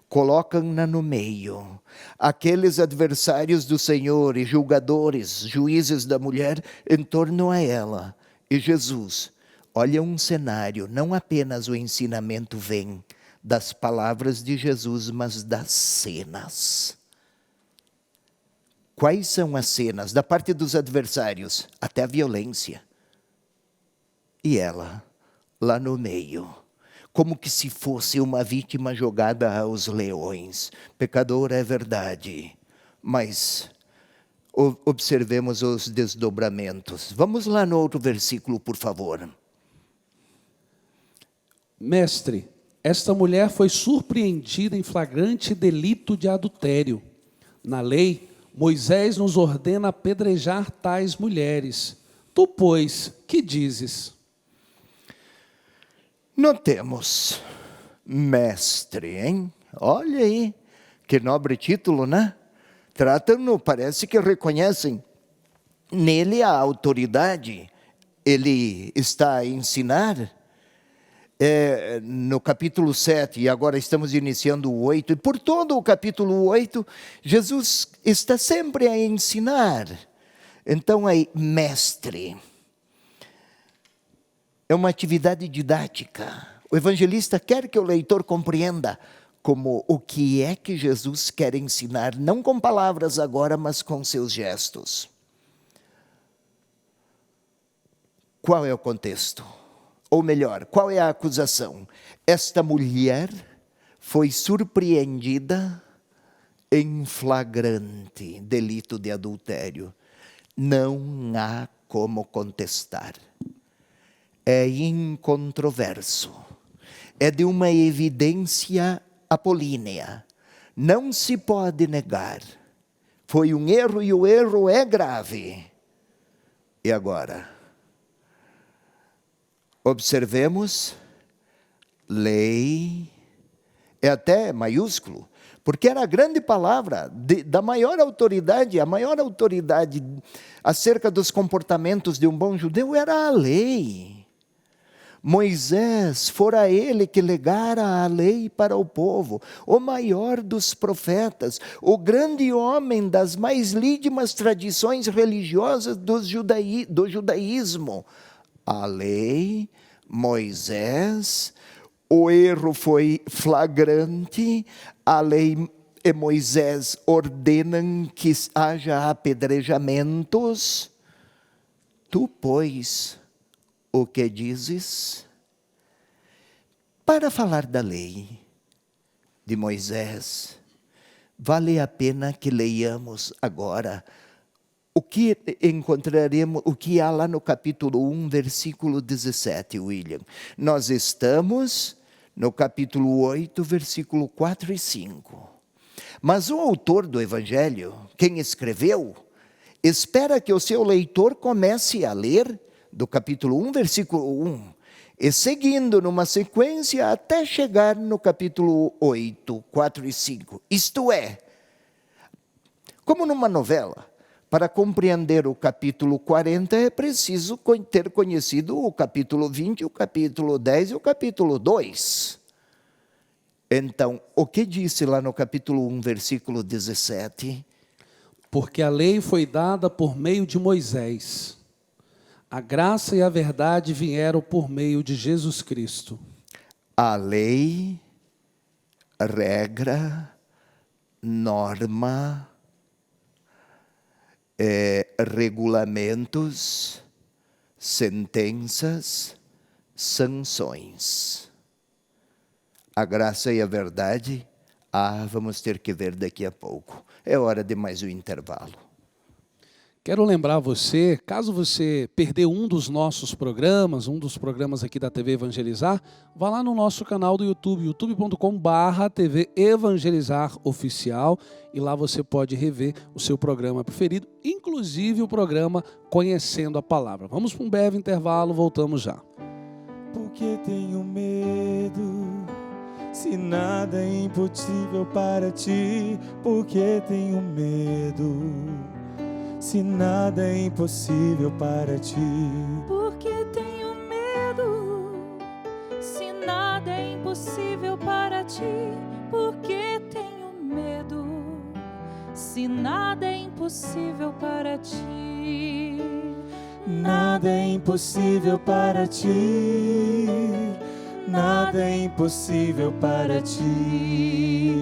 Colocam-na no meio. Aqueles adversários do Senhor e julgadores, juízes da mulher, em torno a ela. E Jesus, olha um cenário, não apenas o ensinamento vem das palavras de Jesus, mas das cenas. Quais são as cenas? Da parte dos adversários, até a violência. E ela, lá no meio, como que se fosse uma vítima jogada aos leões. Pecador é verdade, mas observemos os desdobramentos. Vamos lá no outro versículo, por favor. Mestre, esta mulher foi surpreendida em flagrante delito de adultério. Na lei, Moisés nos ordena apedrejar tais mulheres. Tu, pois, que dizes? Notemos, mestre, hein? Olha aí, que nobre título, né? Tratam-no, parece que reconhecem nele a autoridade. Ele está a ensinar. No capítulo 7, e agora estamos iniciando o 8, e por todo o capítulo 8, Jesus está sempre a ensinar. Então, aí, mestre, é uma atividade didática. O evangelista quer que o leitor compreenda como o que é que Jesus quer ensinar, não com palavras agora, mas com seus gestos. Qual é o contexto? Ou melhor, qual é a acusação? Esta mulher foi surpreendida em flagrante delito de adultério. Não há como contestar. É incontroverso. É de uma evidência apolínea. Não se pode negar. Foi um erro e o erro é grave. E agora? Observemos, lei, é até maiúsculo, porque era a grande palavra da maior autoridade, a maior autoridade acerca dos comportamentos de um bom judeu era a lei. Moisés, fora ele que legara a lei para o povo, o maior dos profetas, o grande homem das mais lídimas tradições religiosas do judaísmo. A lei, Moisés, o erro foi flagrante, a lei e Moisés ordenam que haja apedrejamentos. Tu, pois, o que dizes? Para falar da lei de Moisés, vale a pena que leiamos agora o que encontraremos, o que há lá no capítulo 1, versículo 17, William. Nós estamos no capítulo 8, versículo 4 e 5. Mas o autor do Evangelho, quem escreveu, espera que o seu leitor comece a ler do capítulo 1, versículo 1, e seguindo numa sequência até chegar no capítulo 8, 4 e 5. Isto é, como numa novela, para compreender o capítulo 40 é preciso ter conhecido o capítulo 20, o capítulo 10 e o capítulo 2. Então, o que disse lá no capítulo 1, versículo 17? Porque a lei foi dada por meio de Moisés. A graça e a verdade vieram por meio de Jesus Cristo. A lei, regra, norma, regulamentos, sentenças, sanções. A graça e a verdade, vamos ter que ver daqui a pouco. É hora de mais um intervalo. Quero lembrar você, caso você perdeu um dos nossos programas, um dos programas aqui da TV Evangelizar, vá lá no nosso canal do YouTube, youtube.com/TV Evangelizar Oficial, e lá você pode rever o seu programa preferido, inclusive o programa Conhecendo a Palavra. Vamos para um breve intervalo, voltamos já. Porque tenho medo, se nada é impossível para ti, porque tenho medo. Se nada é impossível para ti. Porque tenho medo. Se nada é impossível para ti. Porque tenho medo. Se nada é impossível para ti. Nada é impossível para ti. Nada é impossível para ti.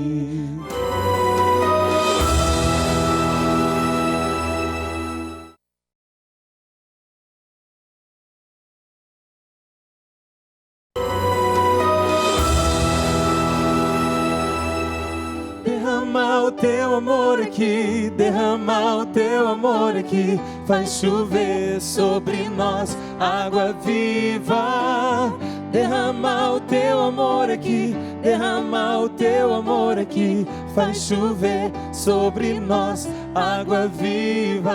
Derrama o teu amor aqui, derrama o teu amor aqui, faz chover sobre nós água viva. Derrama o teu amor aqui, derrama o teu amor aqui, faz chover sobre nós água viva.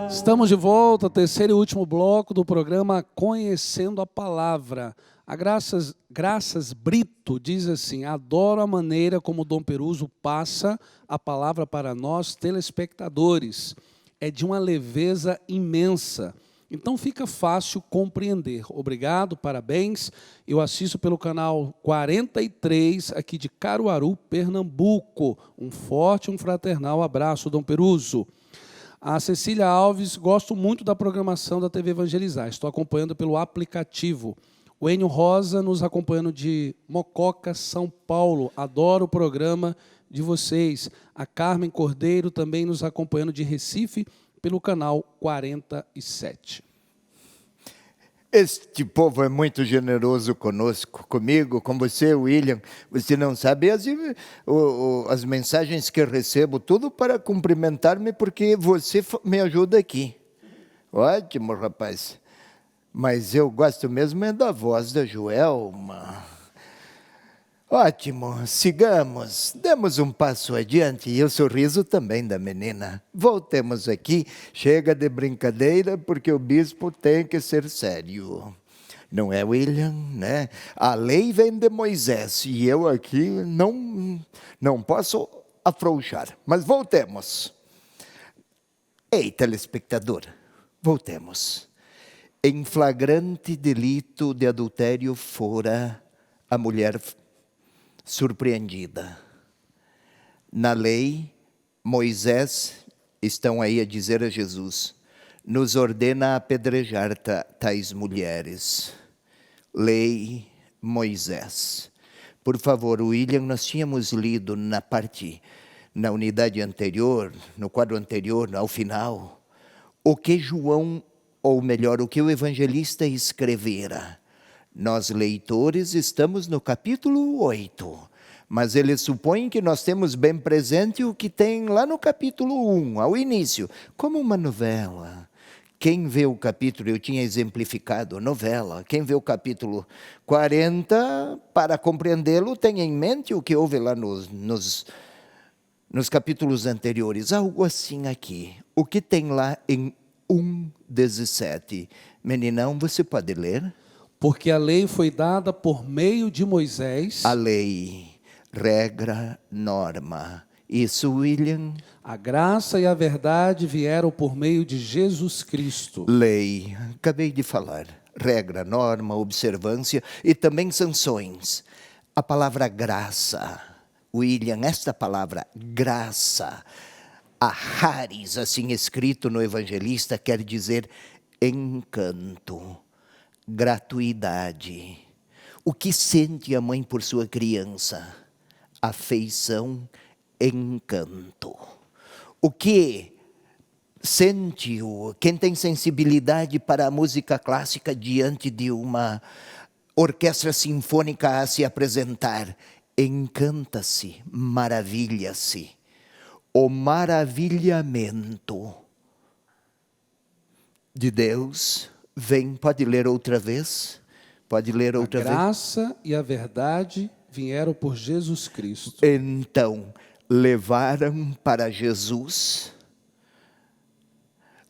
Estamos de volta, terceiro e último bloco do programa Conhecendo a Palavra. A Graças Brito diz assim: adoro a maneira como Dom Peruso passa a palavra para nós telespectadores. É de uma leveza imensa. Então fica fácil compreender. Obrigado, parabéns. Eu assisto pelo canal 43 aqui de Caruaru, Pernambuco. Um forte, um fraternal abraço, Dom Peruso. A Cecília Alves: gosto muito da programação da TV Evangelizar. Estou acompanhando pelo aplicativo. O Enio Rosa nos acompanhando de Mococa, São Paulo. Adoro o programa de vocês. A Carmen Cordeiro também nos acompanhando de Recife pelo canal 47. Este povo é muito generoso conosco, comigo, com você, William. Você não sabe as mensagens que eu recebo, tudo para cumprimentar-me, porque você me ajuda aqui. Ótimo, rapaz. Mas eu gosto mesmo é da voz da Joelma. Ótimo, sigamos, demos um passo adiante e o sorriso também da menina. Voltemos aqui, chega de brincadeira, porque o bispo tem que ser sério. Não é, William, né? A lei vem de Moisés e eu aqui não posso afrouxar. Mas voltemos. Ei, telespectador, voltemos. Em flagrante delito de adultério fora a mulher surpreendida. Na lei, Moisés, estão aí a dizer a Jesus, nos ordena apedrejar tais mulheres. Lei, Moisés. Por favor, William, nós tínhamos lido na unidade anterior, no quadro anterior, ao final, o que João, ou melhor, o que o evangelista escrevera. Nós, leitores, estamos no capítulo 8, mas ele supõe que nós temos bem presente o que tem lá no capítulo 1, ao início, como uma novela. Quem vê o capítulo, eu tinha exemplificado, novela, quem vê o capítulo 40, para compreendê-lo, tem em mente o que houve lá nos capítulos anteriores, algo assim aqui. O que tem lá em 1:17? Meninão, você pode ler? Porque a lei foi dada por meio de Moisés. A lei, regra, norma. Isso, William? A graça e a verdade vieram por meio de Jesus Cristo. Lei, acabei de falar. Regra, norma, observância e também sanções. A palavra graça, William, esta palavra graça, a charis, assim escrito no evangelista, quer dizer encanto. Gratuidade. O que sente a mãe por sua criança? Afeição, encanto. O que sente quem tem sensibilidade para a música clássica diante de uma orquestra sinfônica a se apresentar? Encanta-se, maravilha-se. O maravilhamento de Deus vem, pode ler outra vez? Pode ler outra vez? A graça e a verdade vieram por Jesus Cristo. Então, levaram para Jesus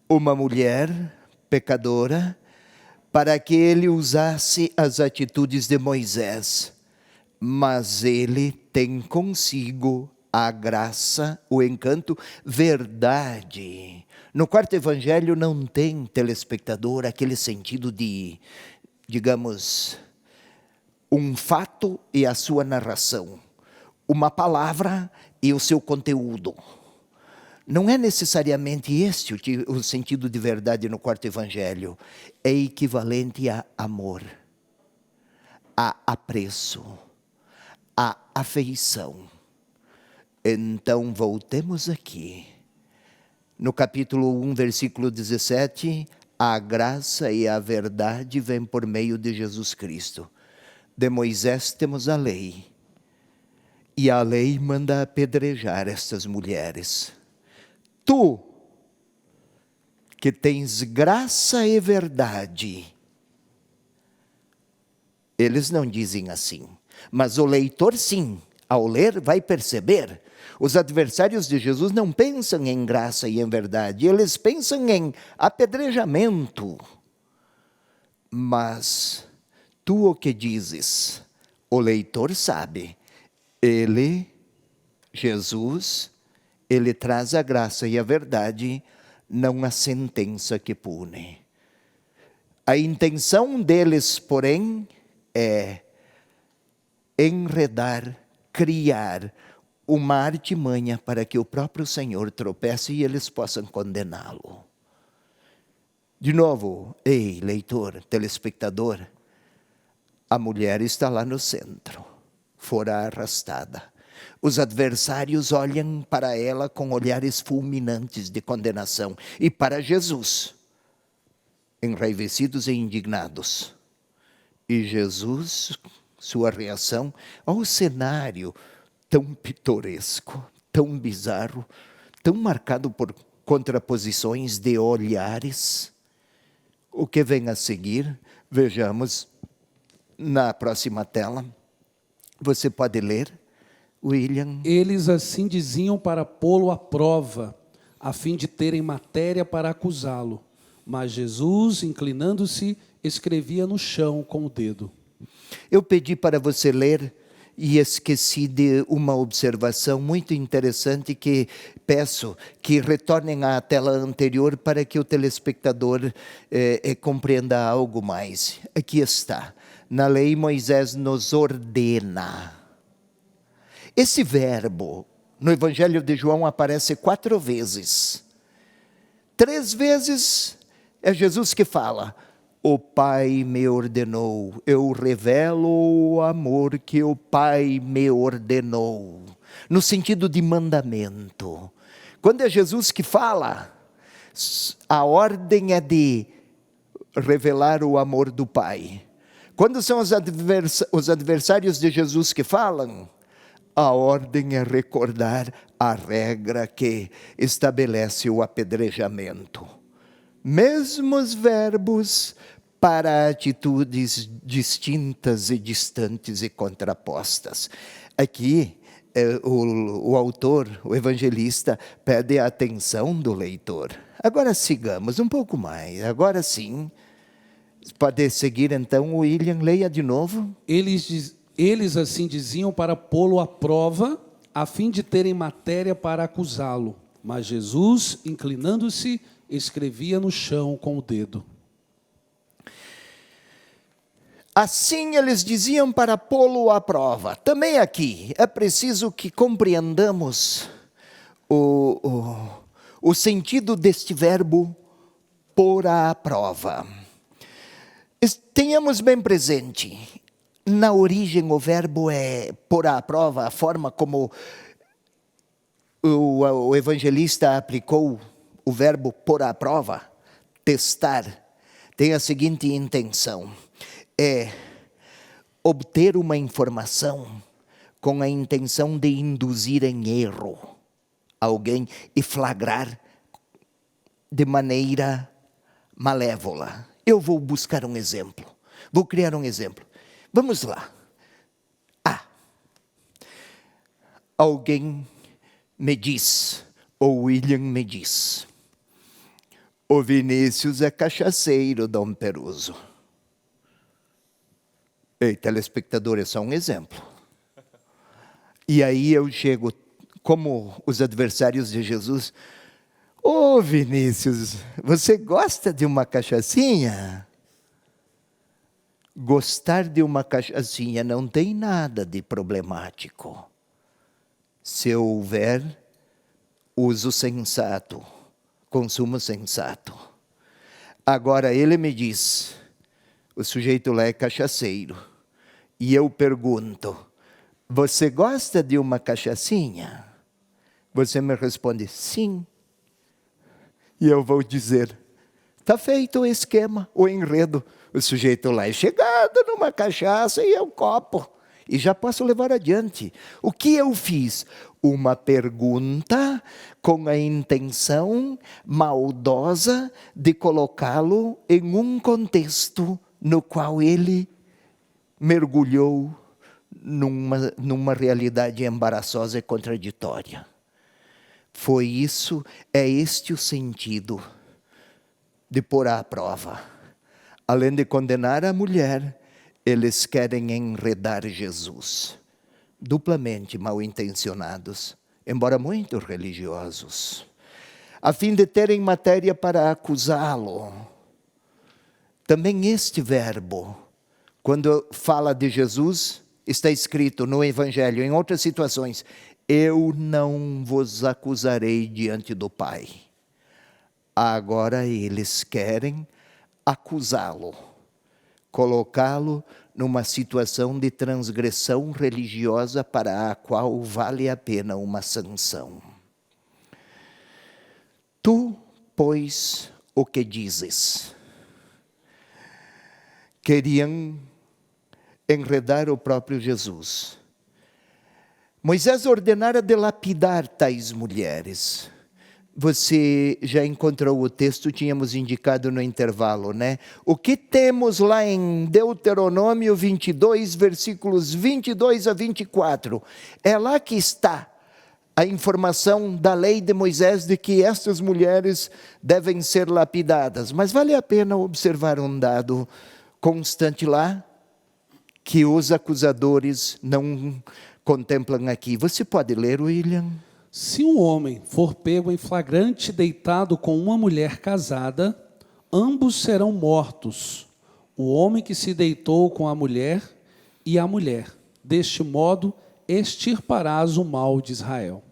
uma mulher pecadora para que ele usasse as atitudes de Moisés. Mas ele tem consigo a graça, o encanto, verdade. No quarto evangelho não tem, telespectador, aquele sentido de, digamos, um fato e a sua narração. Uma palavra e o seu conteúdo. Não é necessariamente este o sentido de verdade no quarto evangelho. É equivalente a amor, a apreço, a afeição. Então, voltemos aqui. No capítulo 1, versículo 17, a graça e a verdade vêm por meio de Jesus Cristo. De Moisés temos a lei. E a lei manda apedrejar estas mulheres. Tu, que tens graça e verdade. Eles não dizem assim, mas o leitor sim, ao ler vai perceber. Os adversários de Jesus não pensam em graça e em verdade, eles pensam em apedrejamento. Mas tu o que dizes? O leitor sabe. Ele, Jesus, ele traz a graça e a verdade, não a sentença que pune. A intenção deles, porém, é enredar, criar uma artimanha para que o próprio Senhor tropece e eles possam condená-lo. De novo, ei, leitor, telespectador, a mulher está lá no centro, fora arrastada. Os adversários olham para ela com olhares fulminantes de condenação e para Jesus. enraivecidos e indignados. E Jesus, sua reação ao cenário tão pitoresco, tão bizarro, tão marcado por contraposições de olhares. O que vem a seguir, vejamos na próxima tela. Você pode ler, William? Eles assim diziam para pô-lo à prova, a fim de terem matéria para acusá-lo. Mas Jesus, inclinando-se, escrevia no chão com o dedo. Eu pedi para você ler e esqueci de uma observação muito interessante que peço que retornem à tela anterior para que o telespectador compreenda algo mais. Aqui está. Na lei, Moisés nos ordena. Esse verbo, no Evangelho de João, aparece 4 vezes. 3 vezes é Jesus que fala: o Pai me ordenou, eu revelo o amor que o Pai me ordenou. No sentido de mandamento. Quando é Jesus que fala, a ordem é de revelar o amor do Pai. Quando são os adversários de Jesus que falam, a ordem é recordar a regra que estabelece o apedrejamento. Mesmos verbos para atitudes distintas e distantes e contrapostas. Aqui, o autor, o evangelista, pede a atenção do leitor. Agora sigamos um pouco mais. Agora sim. Pode seguir então, William, leia de novo. Eles assim diziam para pô-lo à prova, a fim de terem matéria para acusá-lo. Mas Jesus, inclinando-se, escrevia no chão com o dedo. Assim eles diziam para pô-lo à prova. Também aqui é preciso que compreendamos o sentido deste verbo pôr à prova. Tenhamos bem presente, na origem o verbo é pôr à prova, a forma como o evangelista aplicou o verbo pôr à prova, testar, tem a seguinte intenção: é obter uma informação com a intenção de induzir em erro alguém e flagrar de maneira malévola. Eu vou buscar um exemplo, vou criar um exemplo. Vamos lá. Alguém me diz, ou William me diz: o Vinícius é cachaceiro, Dom Peruso. Ei, telespectador, é só um exemplo. E aí eu chego, como os adversários de Jesus: ô Vinícius, você gosta de uma cachaçinha? Gostar de uma cachaçinha não tem nada de problemático. Se houver uso sensato, consumo sensato. Agora ele me diz, o sujeito lá é cachaceiro, e eu pergunto: você gosta de uma cachaçinha? Você me responde: sim. E eu vou dizer: está feito o esquema, o enredo. O sujeito lá é chegado numa cachaça e é um copo. E já posso levar adiante. O que eu fiz? Uma pergunta com a intenção maldosa de colocá-lo em um contexto no qual ele mergulhou numa realidade embaraçosa e contraditória. Foi isso, é este o sentido de pôr à prova. Além de condenar a mulher, eles querem enredar Jesus. Duplamente mal intencionados, embora muito religiosos, a fim de terem matéria para acusá-lo. Também este verbo, quando fala de Jesus, está escrito no Evangelho, em outras situações: eu não vos acusarei diante do Pai. Agora eles querem acusá-lo, colocá-lo numa situação de transgressão religiosa para a qual vale a pena uma sanção. Tu, pois, o que dizes? queriam enredar o próprio Jesus. Moisés ordenara de lapidar tais mulheres. Você já encontrou o texto, tínhamos indicado no intervalo, né? O que temos lá em Deuteronômio 22, versículos 22 a 24? É lá que está a informação da lei de Moisés de que estas mulheres devem ser lapidadas. Mas vale a pena observar um dado constante lá, que os acusadores não contemplam aqui. Você pode ler, William? Se um homem for pego em flagrante deitado com uma mulher casada, ambos serão mortos, o homem que se deitou com a mulher e a mulher. Deste modo, extirparás o mal de Israel.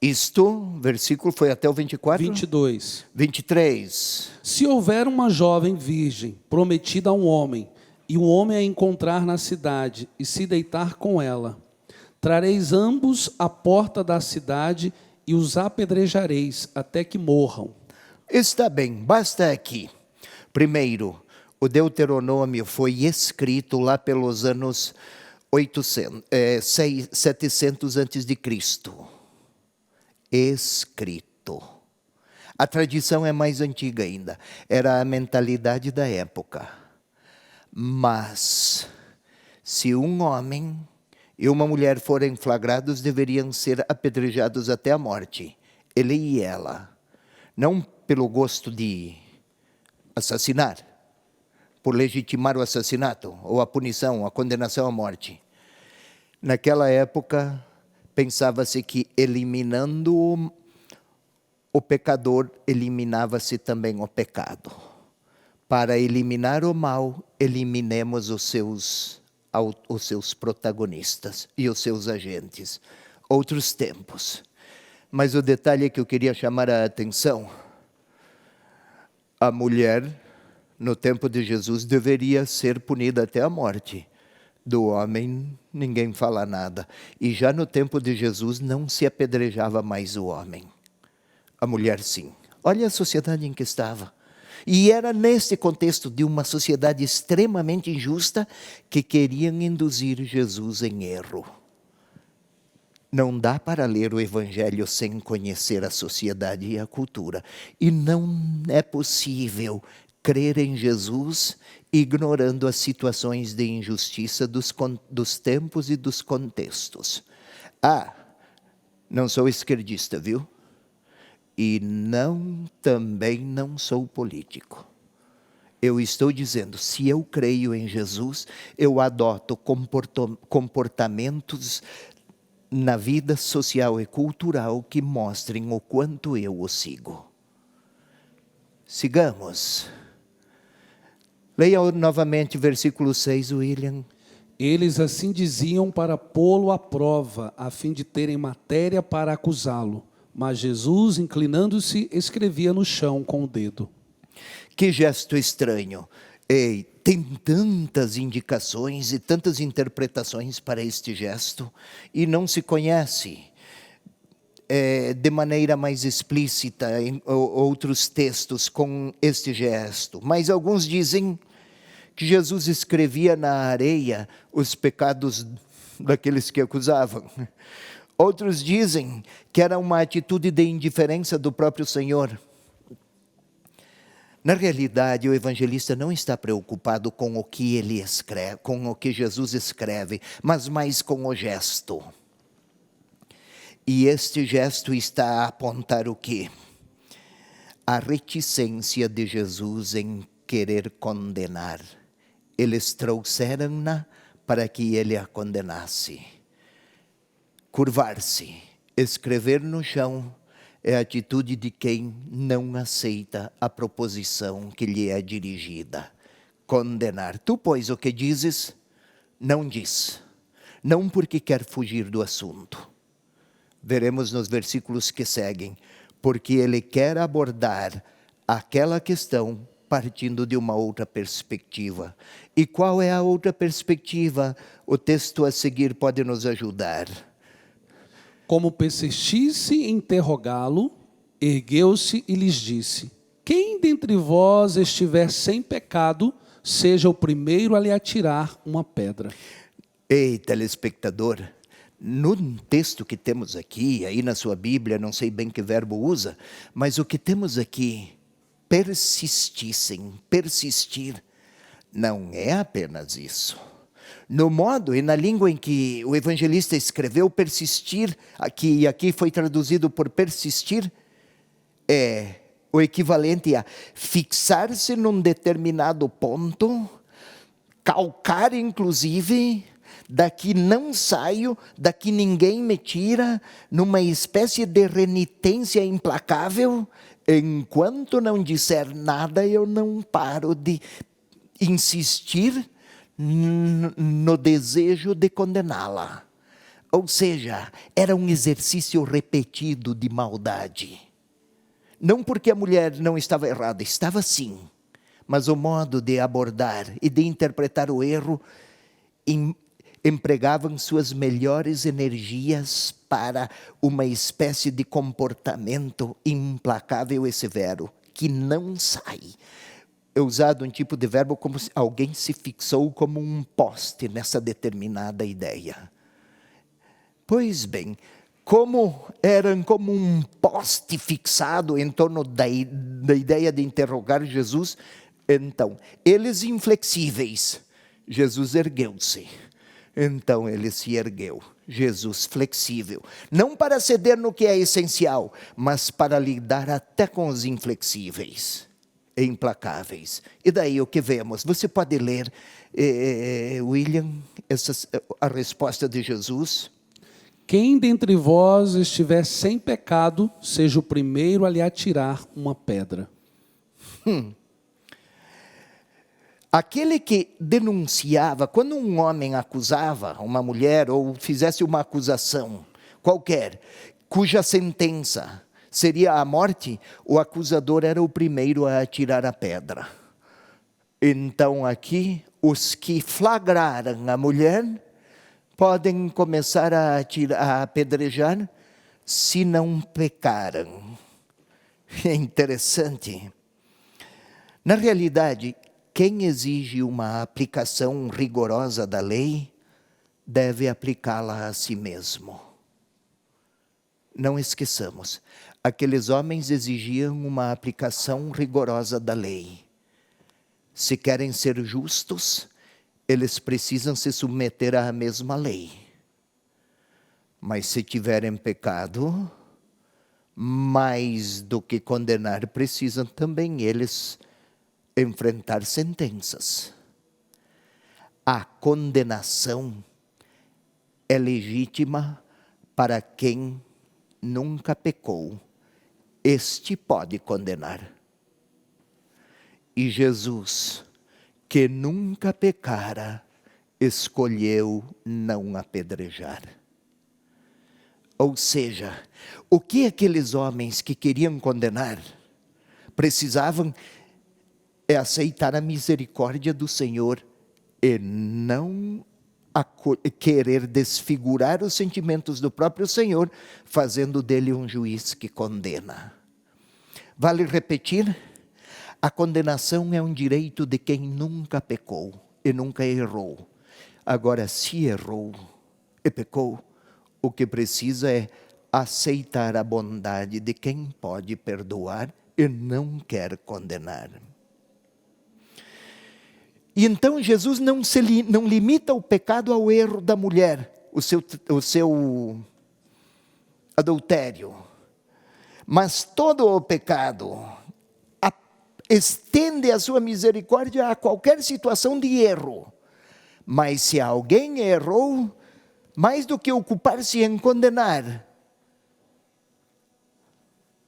Isto, versículo foi até o 24? 22. 23. Se houver uma jovem virgem prometida a um homem, e o homem a encontrar na cidade e se deitar com ela, trareis ambos à porta da cidade e os apedrejareis até que morram. Está bem, basta aqui. Primeiro, o Deuteronômio foi escrito lá pelos anos 700 antes de Cristo. Escrito. A tradição é mais antiga ainda. Era a mentalidade da época. Mas, se um homem e uma mulher forem flagrados, deveriam ser apedrejados até a morte, ele e ela. Não pelo gosto de assassinar, por legitimar o assassinato, ou a punição, a condenação à morte. Naquela época, pensava-se que eliminando o pecador, eliminava-se também o pecado. Para eliminar o mal, eliminemos os seus protagonistas e os seus agentes. Outros tempos. Mas o detalhe que eu queria chamar a atenção, a mulher, no tempo de Jesus, deveria ser punida até a morte. Do homem, ninguém fala nada. E já no tempo de Jesus, não se apedrejava mais o homem. A mulher, sim. Olha a sociedade em que estava. E era nesse contexto de uma sociedade extremamente injusta que queriam induzir Jesus em erro. Não dá para ler o Evangelho sem conhecer a sociedade e a cultura. E não é possível crer em Jesus ignorando as situações de injustiça dos tempos e dos contextos. Não sou esquerdista, viu? E também não sou político. Eu estou dizendo, se eu creio em Jesus, eu adoto comportamentos na vida social e cultural que mostrem o quanto eu o sigo. Sigamos. Leia novamente versículo 6, William. Eles assim diziam para pô-lo à prova, a fim de terem matéria para acusá-lo. Mas Jesus, inclinando-se, escrevia no chão com o dedo. Que gesto estranho. Ei, tem tantas indicações e tantas interpretações para este gesto e não se conhece de maneira mais explícita em outros textos com este gesto. Mas alguns dizem que Jesus escrevia na areia os pecados daqueles que acusavam. Outros dizem que era uma atitude de indiferença do próprio Senhor. Na realidade, o evangelista não está preocupado com o que ele escreve, com o que Jesus escreve, mas mais com o gesto. E este gesto está a apontar o quê? A reticência de Jesus em querer condenar. Eles trouxeram-na para que ele a condenasse. Curvar-se, escrever no chão, é a atitude de quem não aceita a proposição que lhe é dirigida. Condenar. Tu, pois, o que dizes, não diz. Não porque quer fugir do assunto. Veremos nos versículos que seguem. Porque ele quer abordar aquela questão partindo de uma outra perspectiva. E qual é a outra perspectiva? O texto a seguir pode nos ajudar. Como persistisse em interrogá-lo, ergueu-se e lhes disse: quem dentre vós estiver sem pecado, seja o primeiro a lhe atirar uma pedra. Ei, telespectador, no texto que temos aqui, aí na sua Bíblia, não sei bem que verbo usa, mas o que temos aqui, persistissem, persistir, não é apenas isso. No modo e na língua em que o evangelista escreveu, persistir, aqui foi traduzido por persistir, é o equivalente a fixar-se num determinado ponto, calcar inclusive, daqui não saio, daqui ninguém me tira, numa espécie de renitência implacável, enquanto não disser nada, eu não paro de insistir no desejo de condená-la. Ou seja, era um exercício repetido de maldade. Não porque a mulher não estava errada, estava sim, mas o modo de abordar e de interpretar o erro empregavam suas melhores energias para uma espécie de comportamento implacável e severo, que não sai. É usado um tipo de verbo como se alguém se fixou como um poste nessa determinada ideia. Pois bem, como eram como um poste fixado em torno da ideia de interrogar Jesus, então, eles inflexíveis, Jesus ergueu-se. Então ele se ergueu, Jesus flexível, não para ceder no que é essencial, mas para lidar até com os inflexíveis e implacáveis. E daí o que vemos? Você pode ler, William, a resposta de Jesus? Quem dentre vós estiver sem pecado, seja o primeiro a lhe atirar uma pedra. Aquele que denunciava, quando um homem acusava uma mulher ou fizesse uma acusação qualquer, cuja sentença seria a morte, o acusador era o primeiro a atirar a pedra. Então aqui, os que flagraram a mulher podem começar a apedrejar se não pecaram. É interessante. Na realidade, quem exige uma aplicação rigorosa da lei, deve aplicá-la a si mesmo. Não esqueçamos, aqueles homens exigiam uma aplicação rigorosa da lei. Se querem ser justos, eles precisam se submeter à mesma lei. Mas se tiverem pecado, mais do que condenar, precisam também eles enfrentar sentenças. A condenação é legítima para quem nunca pecou. Este pode condenar. E Jesus, que nunca pecara, escolheu não apedrejar. Ou seja, o que aqueles homens que queriam condenar precisavam é aceitar a misericórdia do Senhor e não querer desfigurar os sentimentos do próprio Senhor, fazendo dele um juiz que condena. Vale repetir? A condenação é um direito de quem nunca pecou e nunca errou. Agora, se errou e pecou, o que precisa é aceitar a bondade de quem pode perdoar e não quer condenar. E então Jesus não limita o pecado ao erro da mulher, o seu adultério. Mas todo o pecado estende a sua misericórdia a qualquer situação de erro. Mas se alguém errou, mais do que ocupar-se em condenar,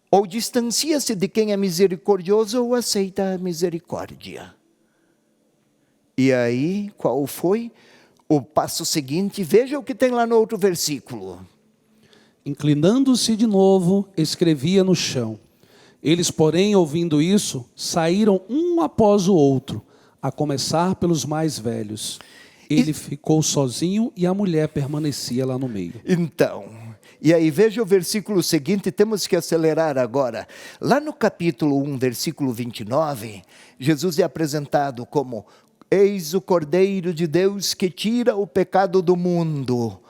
ou distancia-se de quem é misericordioso ou aceita a misericórdia. E aí, qual foi o passo seguinte? Veja o que tem lá no outro versículo. Inclinando-se de novo, escrevia no chão. Eles, porém, ouvindo isso, saíram um após o outro, a começar pelos mais velhos. Ele ficou sozinho e a mulher permanecia lá no meio. Então, E aí veja o versículo seguinte, temos que acelerar agora. Lá no capítulo 1, versículo 29, Jesus é apresentado como: eis o Cordeiro de Deus que tira o pecado do mundo.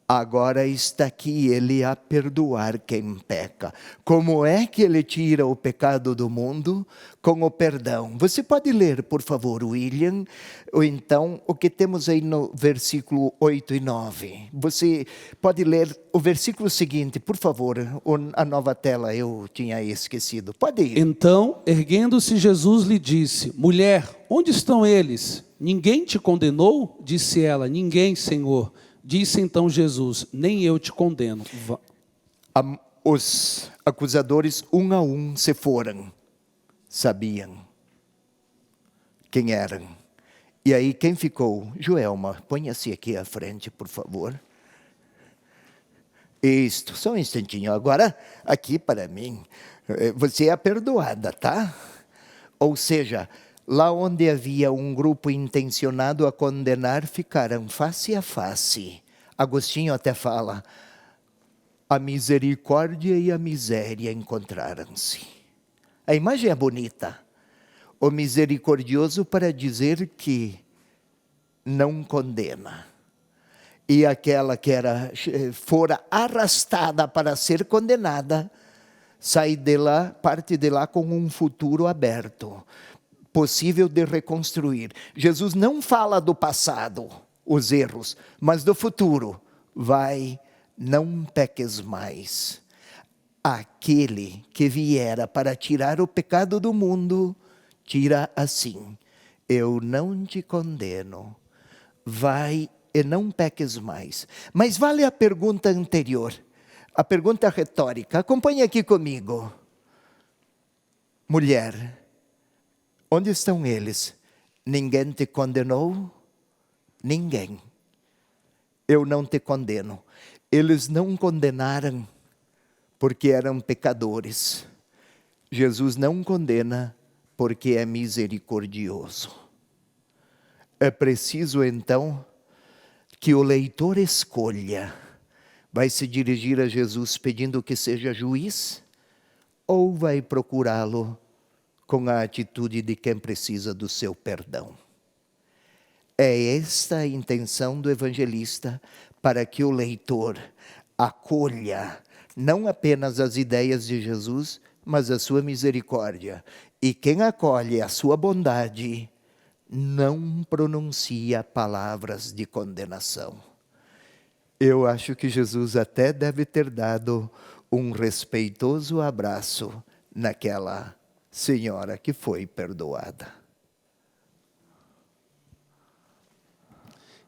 Agora está aqui ele a perdoar quem peca. Como é que ele tira o pecado do mundo? Com o perdão. Você pode ler, por favor, William? Ou então, o que temos aí no versículo 8 e 9. Você pode ler o versículo seguinte, por favor. A nova tela eu tinha esquecido. Pode ir. Então, erguendo-se, Jesus lhe disse: mulher, onde estão eles? Ninguém te condenou? Disse ela: ninguém, Senhor. Disse então Jesus: nem eu te condeno. Os acusadores, um a um, se foram. Sabiam quem eram. E aí quem ficou? Joelma, ponha-se aqui à frente, por favor. Isto, só um instantinho. Agora, aqui para mim, você é perdoada, tá? Ou seja, lá onde havia um grupo intencionado a condenar, ficaram face a face. Agostinho até fala: a misericórdia e a miséria encontraram-se. A imagem é bonita. O misericordioso para dizer que não condena. E aquela que fora arrastada para ser condenada, sai de lá, parte de lá com um futuro aberto, possível de reconstruir. Jesus não fala do passado, os erros, mas do futuro. Vai, não peques mais. Aquele que viera para tirar o pecado do mundo, tira assim: eu não te condeno. Vai e não peques mais. Mas vale a pergunta anterior, a pergunta retórica. Acompanhe aqui comigo. Mulher, onde estão eles? Ninguém te condenou? Ninguém. Eu não te condeno. Eles não condenaram porque eram pecadores. Jesus não condena porque é misericordioso. É preciso então que o leitor escolha: vai se dirigir a Jesus pedindo que seja juiz, ou vai procurá-lo com a atitude de quem precisa do seu perdão? É esta a intenção do evangelista, para que o leitor acolha não apenas as ideias de Jesus, mas a sua misericórdia. E quem acolhe a sua bondade, não pronuncia palavras de condenação. Eu acho que Jesus até deve ter dado um respeitoso abraço naquela senhora que foi perdoada.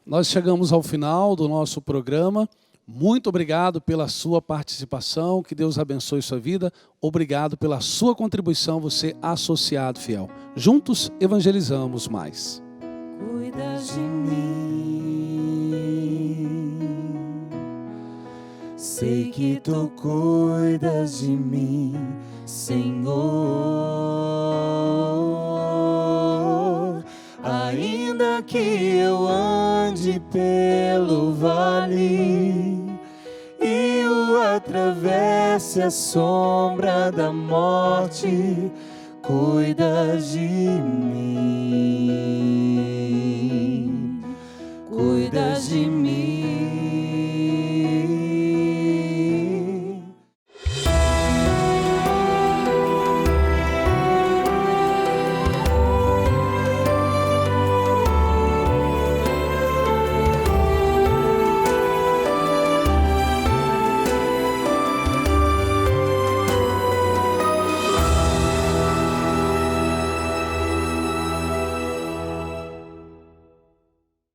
Nós chegamos ao final do nosso programa. Muito obrigado pela sua participação, que Deus abençoe sua vida. Obrigado pela sua contribuição, você associado fiel. Juntos evangelizamos mais. Cuida de mim, sei que tu cuidas de mim, Senhor. Ainda que eu ande pelo vale e eu atravesse a sombra da morte, cuida de mim.